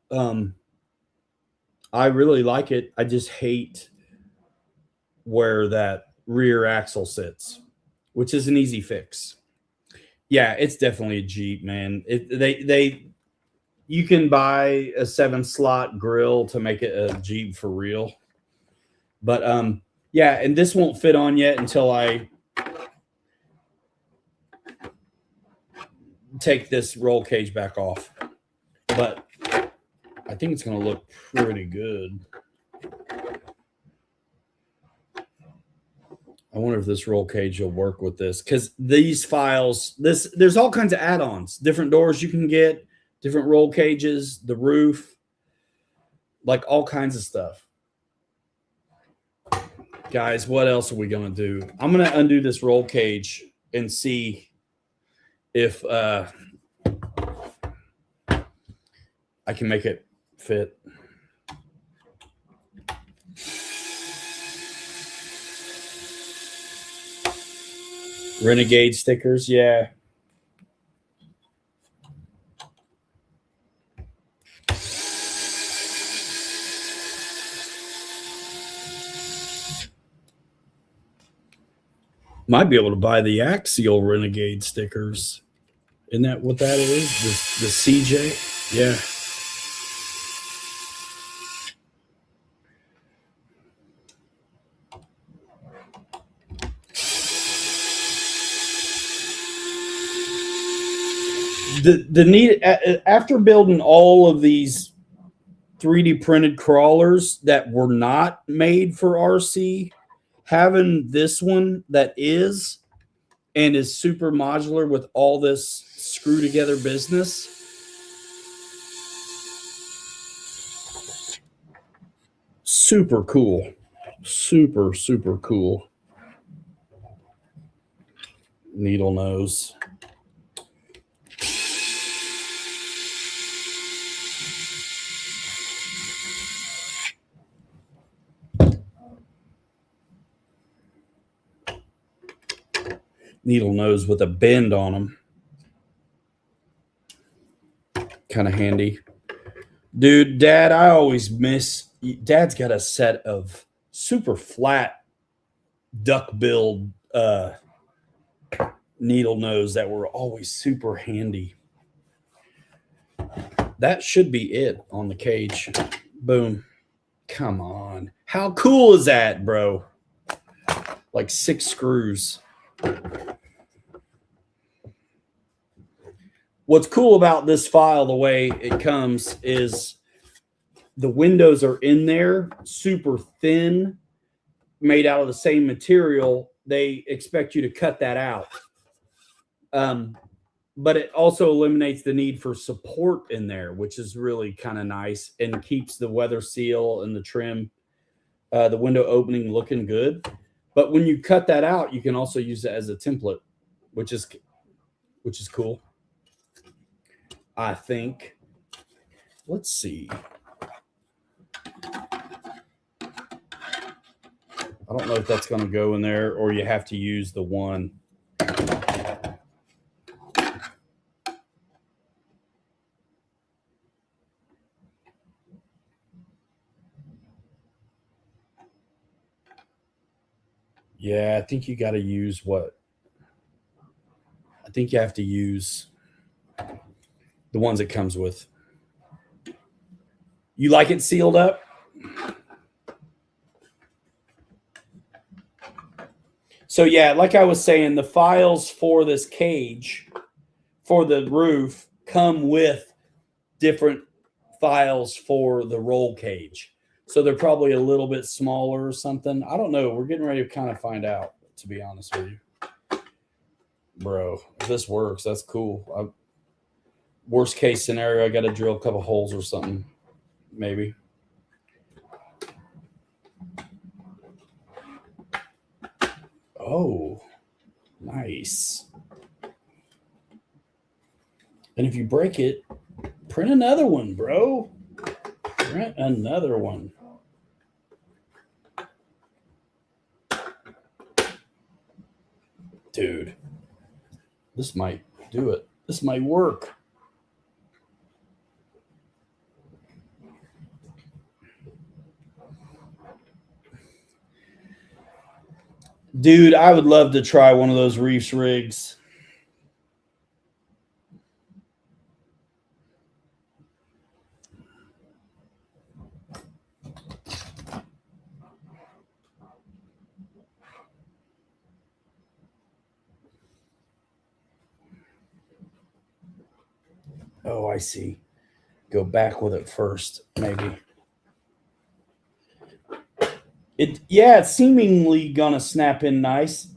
I really like it. I just hate where that rear axle sits, which is an easy fix. Yeah, it's definitely a Jeep, man. You can buy a 7-slot grill to make it a Jeep for real. But yeah, and this won't fit on yet until I take this roll cage back off. But I think it's going to look pretty good. I wonder if this roll cage will work with this, because these files, there's all kinds of add-ons, different doors you can get, different roll cages, the roof, like all kinds of stuff. Guys, what else are we going to do? I'm going to undo this roll cage and see if I can make it fit. Renegade stickers, yeah. Might be able to buy the Axial Renegade stickers. Isn't that what that is? The CJ? Yeah. The need after building all of these 3D printed crawlers that were not made for RC, having this one that is and is super modular with all this screw together business. Super cool. Super, super cool. Needle nose. Needle nose with a bend on them. Kind of handy. Dude, Dad, I always miss. Dad's got a set of super flat duck billed needle nose that were always super handy. That should be it on the cage. Boom. Come on. How cool is that, bro? Like 6 screws. What's cool about this file, the way it comes, is the windows are in there, super thin, made out of the same material. They expect you to cut that out. But it also eliminates the need for support in there, which is really kind of nice and keeps the weather seal and the trim, the window opening looking good. But when you cut that out, you can also use it as a template, which is cool. I think. Let's see. I don't know if that's going to go in there or you have to use the one. Yeah, I think you got to use what? I think you have to use the ones it comes with. You like it sealed up? So yeah, like I was saying, the files for this cage, for the roof, come with different files for the roll cage. So they're probably a little bit smaller or something. I don't know. We're getting ready to kind of find out, to be honest with you. Bro, if this works, that's cool. Worst case scenario, I got to drill a couple holes or something, maybe. Oh, nice. And if you break it, print another one, bro. Print another one. Dude, this might do it. This might work. Dude, I would love to try one of those Reefs rigs. Oh, I see. Go back with it first, maybe. It's seemingly gonna snap in nice.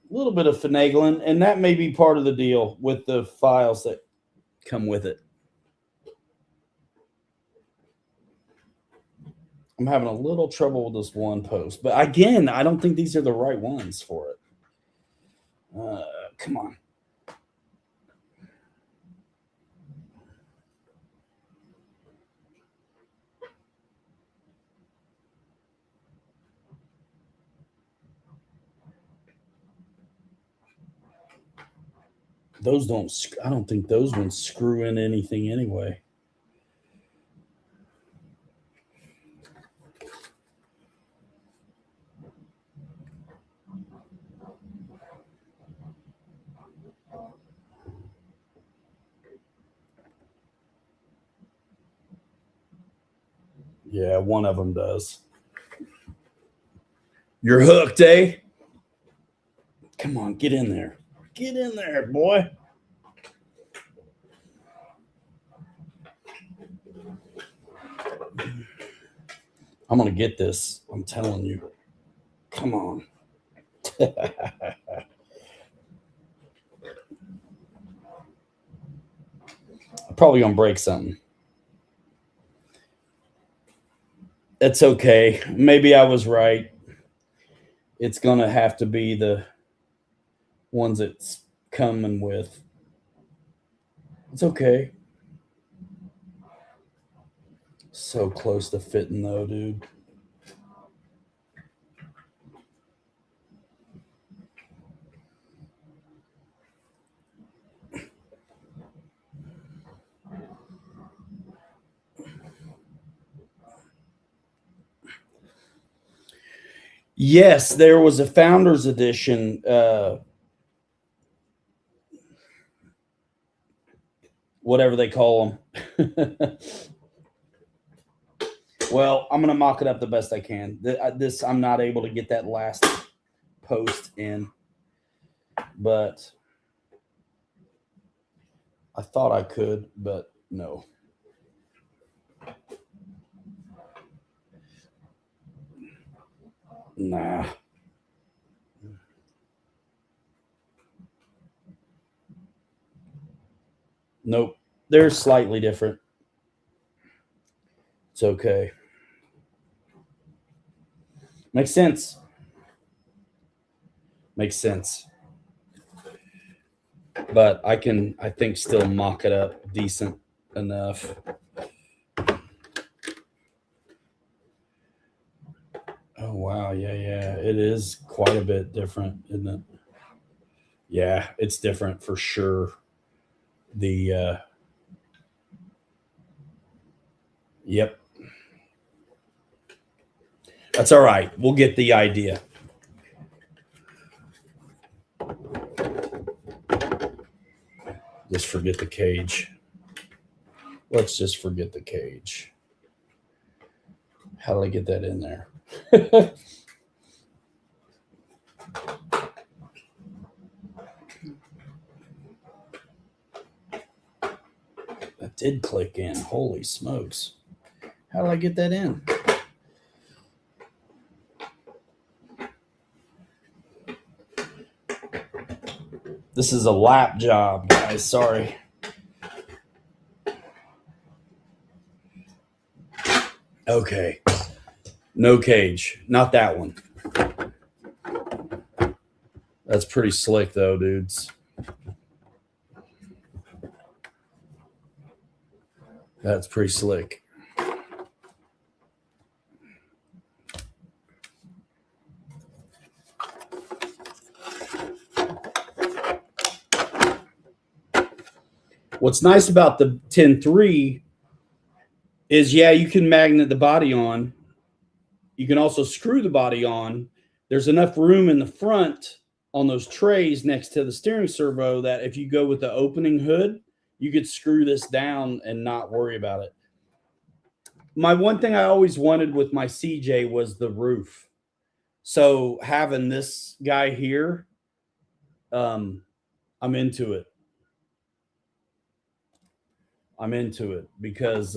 A little bit of finagling, and that may be part of the deal with the files that come with it. I'm having a little trouble with this one post, but again, I don't think these are the right ones for it. Come on. Those don't, I don't think those ones screw in anything anyway. Yeah, one of them does. You're hooked, eh? Come on, get in there. Get in there, boy. I'm going to get this. I'm telling you. Come on. I'm probably going to break something. It's okay. Maybe I was right. It's going to have to be the ones it's coming with. It's okay. So close to fitting though, dude. Yes, there was a founder's edition. Whatever they call them. Well, I'm going to mock it up the best I can. This I'm not able to get that last post in, but I thought I could, but no. Nah. Nope. They're slightly different. It's okay. Makes sense. Makes sense. But I think, still mock it up decent enough. Oh, wow. Yeah. It is quite a bit different, isn't it? Yeah, it's different for sure. Yep. That's all right. We'll get the idea. Just forget the cage. Let's just forget the cage. How do I get that in there? That did click in. Holy smokes. How did I get that in? This is a lap job, guys. Sorry. Okay. No cage. Not that one. That's pretty slick, though, dudes. That's pretty slick. What's nice about the 10 III is, yeah, you can magnet the body on. You can also screw the body on. There's enough room in the front on those trays next to the steering servo that if you go with the opening hood, you could screw this down and not worry about it. My one thing I always wanted with my CJ was the roof. So having this guy here, I'm into it. I'm into it because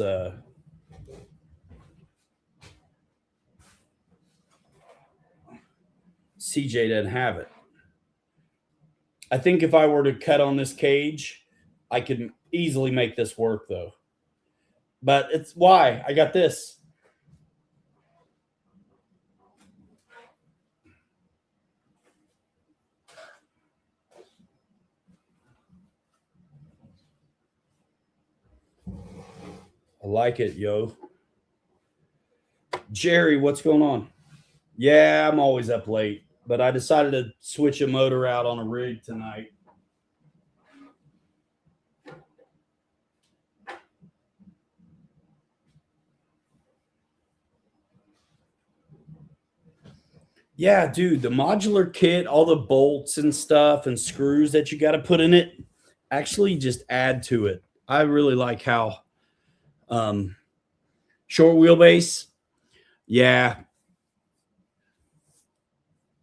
CJ doesn't have it. I think if I were to cut on this cage, I could easily make this work, though. But it's why I got this. I like it, yo. Jerry, what's going on? Yeah, I'm always up late, but I decided to switch a motor out on a rig tonight. Yeah, dude, the modular kit, all the bolts and stuff and screws that you got to put in it actually just add to it. I really like how Short wheelbase. Yeah.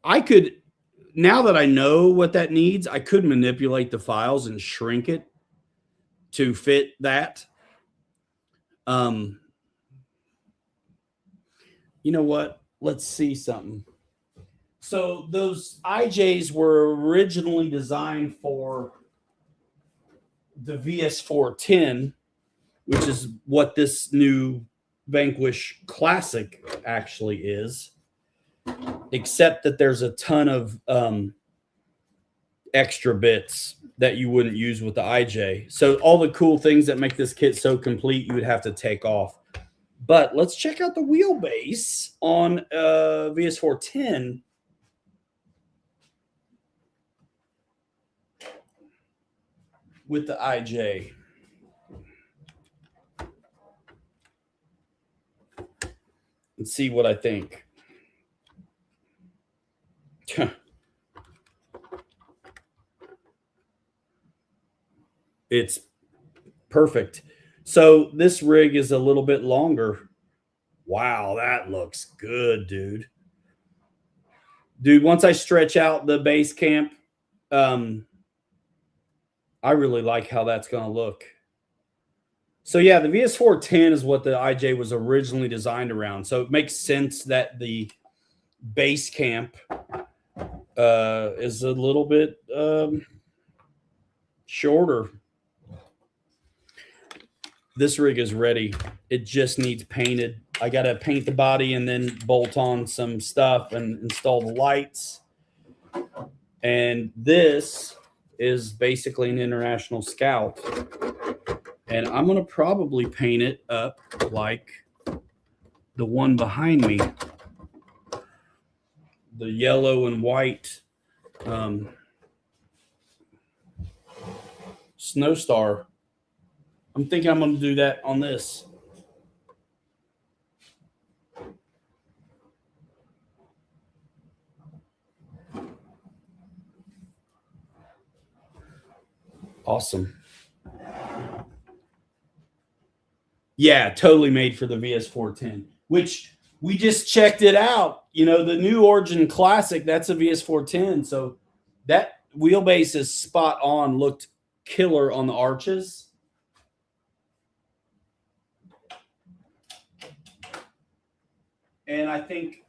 I could, now that I know what that needs, I could manipulate the files and shrink it to fit that. You know what? Let's see something. So those IJs were originally designed for the VS410, which is what this new Vanquish Classic actually is, except that there's a ton of extra bits that you wouldn't use with the IJ. So all the cool things that make this kit so complete, you would have to take off. But let's check out the wheelbase on VS410. With the IJ. And see what I think. It's perfect. So this rig is a little bit longer. Wow, that looks good, dude. Dude, once I stretch out the base camp, I really like how that's going to look. So yeah, the VS410 is what the IJ was originally designed around. So it makes sense that the base camp is a little bit shorter. This rig is ready. It just needs painted. I got to paint the body and then bolt on some stuff and install the lights. And this is basically an International Scout. And I'm going to probably paint it up like the one behind me. The yellow and white Snowstar. I'm thinking I'm going to do that on this. Awesome. Yeah, totally made for the VS410, which we just checked it out. You know, the new Origin Classic, that's a VS410. So that wheelbase is spot on, looked killer on the arches. And I think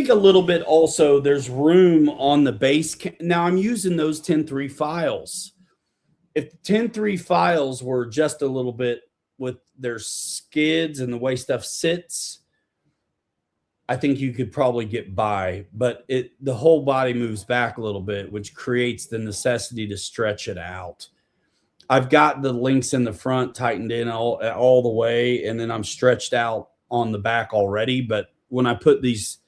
a little bit also there's room on the base. Now I'm using those 10.3 files. If the 10.3 files were just a little bit with their skids and the way stuff sits, I think you could probably get by. But the whole body moves back a little bit, which creates the necessity to stretch it out. I've got the links in the front tightened in all the way, and then I'm stretched out on the back already. But when I put these,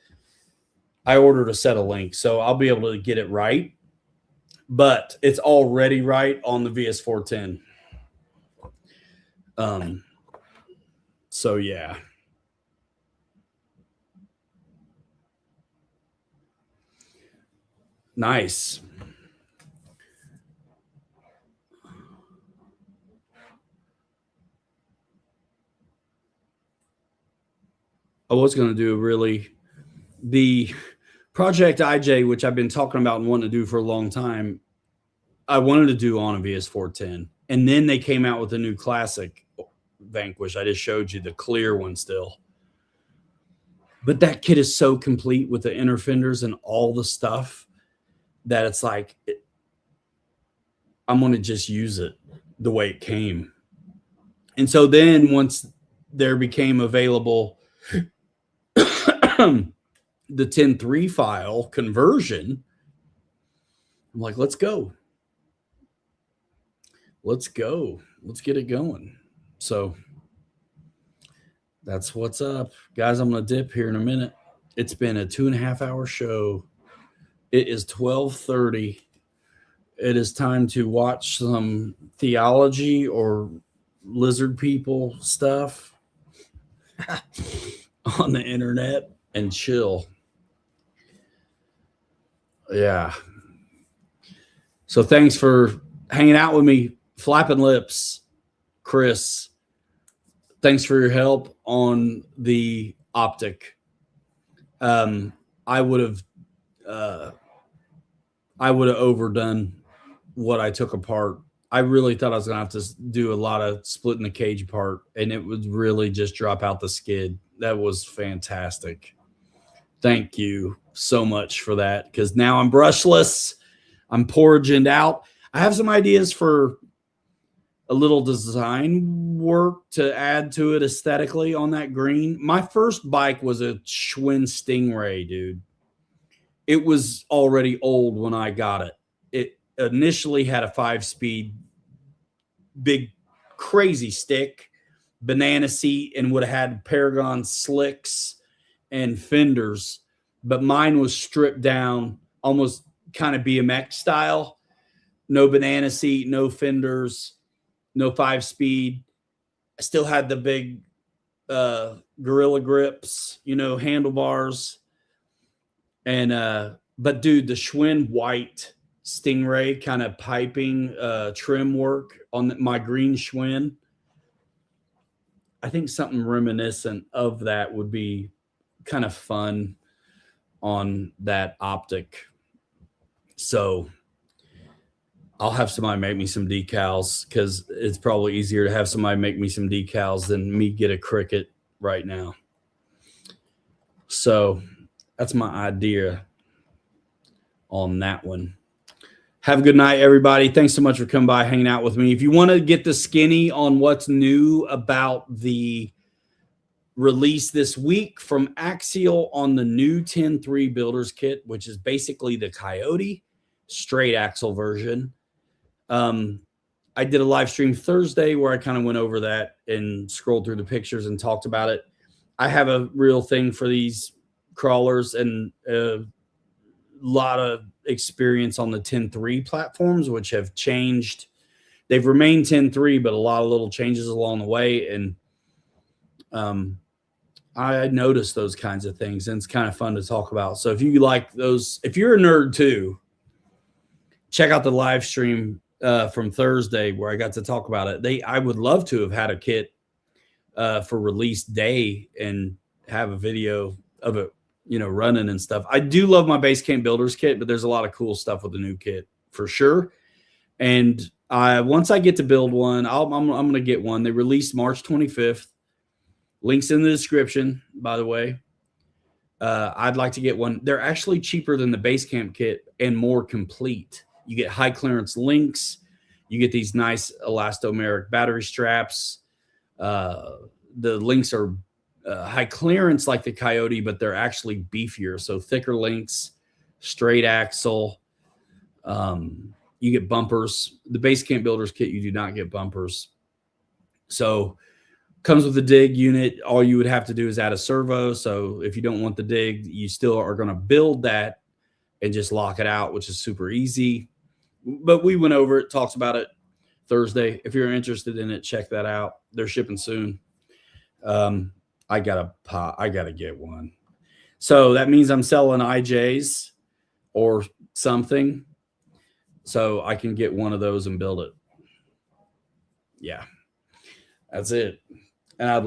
I ordered a set of links, so I'll be able to get it right. But it's already right on the VS410. So yeah. Nice. I was going to do the Project IJ, which I've been talking about and wanting to do for a long time. I wanted to do on a VS410. And then they came out with a new classic Vanquish. I just showed you the clear one still. But that kit is so complete with the inner fenders and all the stuff that it's like, I'm going to just use it the way it came. And so then once there became available the 10.3 file conversion, I'm like, let's go. Let's go. Let's get it going. So that's what's up. Guys, I'm going to dip here in a minute. It's been a 2.5 hour show. It is 12:30. It is time to watch some theology or lizard people stuff on the internet and chill. Yeah. So thanks for hanging out with me, Flapping lips, Chris. Thanks for your help on the Optic. I would have overdone what I took apart. I really thought I was going to have to do a lot of splitting the cage apart, and it would really just drop out the skid. That was fantastic. Thank you so much for that, because now I'm brushless. I'm porridging out. I have some ideas for a little design work to add to it aesthetically on that green. My first bike was a Schwinn Stingray, dude. It was already old when I got it. It initially had a 5-speed, big, crazy stick, banana seat, and would have had Paragon slicks and fenders. But mine was stripped down, almost kind of BMX style. No banana seat, no fenders, no 5-speed. I still had the big Gorilla Grips, handlebars. And but dude, the Schwinn white Stingray kind of piping trim work on my green Schwinn, I think something reminiscent of that would be kind of fun on that Optic. So I'll have somebody make me some decals, because it's probably easier to have somebody make me some decals than me get a Cricut right now. So that's my idea on that one. Have a good night, everybody. Thanks so much for coming by, hanging out with me. If you want to get the skinny on what's new about the release this week from Axial on the new 10 III builder's kit, which is basically the Coyote straight axle version. I did a live stream Thursday where I kind of went over that and scrolled through the pictures and talked about it. I have a real thing for these crawlers and a lot of experience on the 10 III platforms, which have changed. They've remained 10 III, but a lot of little changes along the way. And I noticed those kinds of things, and it's kind of fun to talk about. So if you like those, if you're a nerd too, check out the live stream from Thursday where I got to talk about it. I would love to have had a kit for release day and have a video of it, running and stuff. I do love my Basecamp Builders kit, but there's a lot of cool stuff with the new kit for sure. And once I get to build one, I'm going to get one. They released March 25th. Links in the description, by the way. I'd like to get one. They're actually cheaper than the Basecamp kit and more complete. You get high clearance links. You get these nice elastomeric battery straps. The links are high clearance like the Coyote, but they're actually beefier. So thicker links, straight axle. You get bumpers. The Basecamp Builders kit, you do not get bumpers. So comes with the dig unit. All you would have to do is add a servo. So if you don't want the dig, you still are going to build that and just lock it out, which is super easy. But we went over it, talked about it Thursday. If you're interested in it, check that out. They're shipping soon. I gotta get one. So that means I'm selling IJs or something, so I can get one of those and build it. Yeah, that's it. And I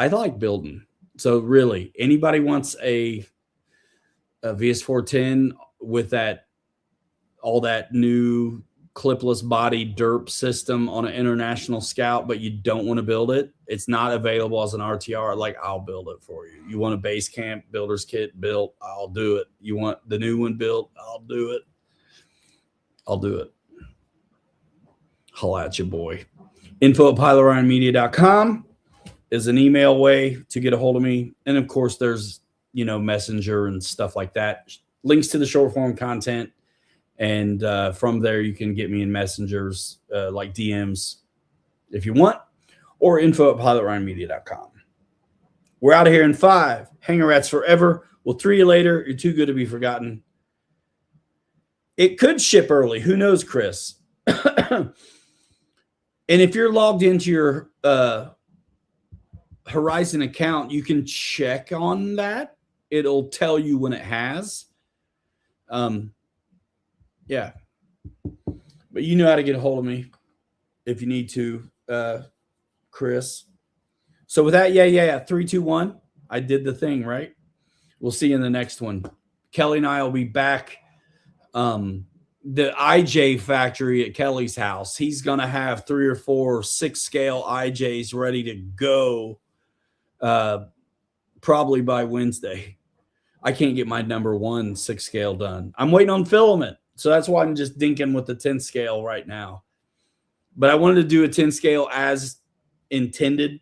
like building. So really, anybody wants a VS410 with all that new clipless body derp system on an International Scout, but you don't want to build it, it's not available as an RTR. I'll build it for you. You want a Basecamp Builders kit built, I'll do it. You want the new one built, I'll do it. Holla at your boy. info@pilotryanmedia.com is an email way to get a hold of me. And of course, there's, Messenger and stuff like that. Links to the short form content. And from there, you can get me in messengers, like DMs if you want, or info@pilotryanmedia.com. We're out of here in 5. Hanger rats forever. We'll 3 you later. You're too good to be forgotten. It could ship early. Who knows, Chris? And if you're logged into your Horizon account, you can check on that. It'll tell you when it has. Yeah. But you know how to get a hold of me if you need to, Chris. So with that, yeah. 3, 2, 1. I did the thing, right? We'll see you in the next one. Kelly and I will be back. The IJ factory at Kelly's house. He's going to have 3 or 4 6-scale IJs ready to go probably by Wednesday. I can't get my number 1 6-scale done. I'm waiting on filament. So that's why I'm just dinking with the 10 scale right now. But I wanted to do a 10 scale as intended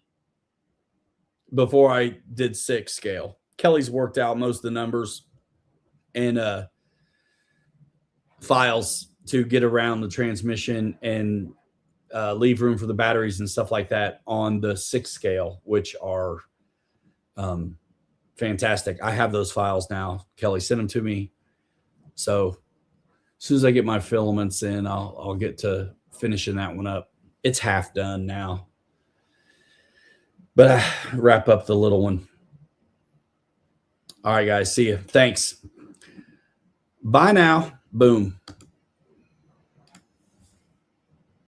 before I did 6 scale. Kelly's worked out most of the numbers and files to get around the transmission and leave room for the batteries and stuff like that on the 6 scale, which are fantastic. I have those files now. Kelly sent them to me. So as soon as I get my filaments in, I'll get to finishing that one up. It's half done now. But I wrap up the little one. All right, guys. See you. Thanks. Bye now. Boom.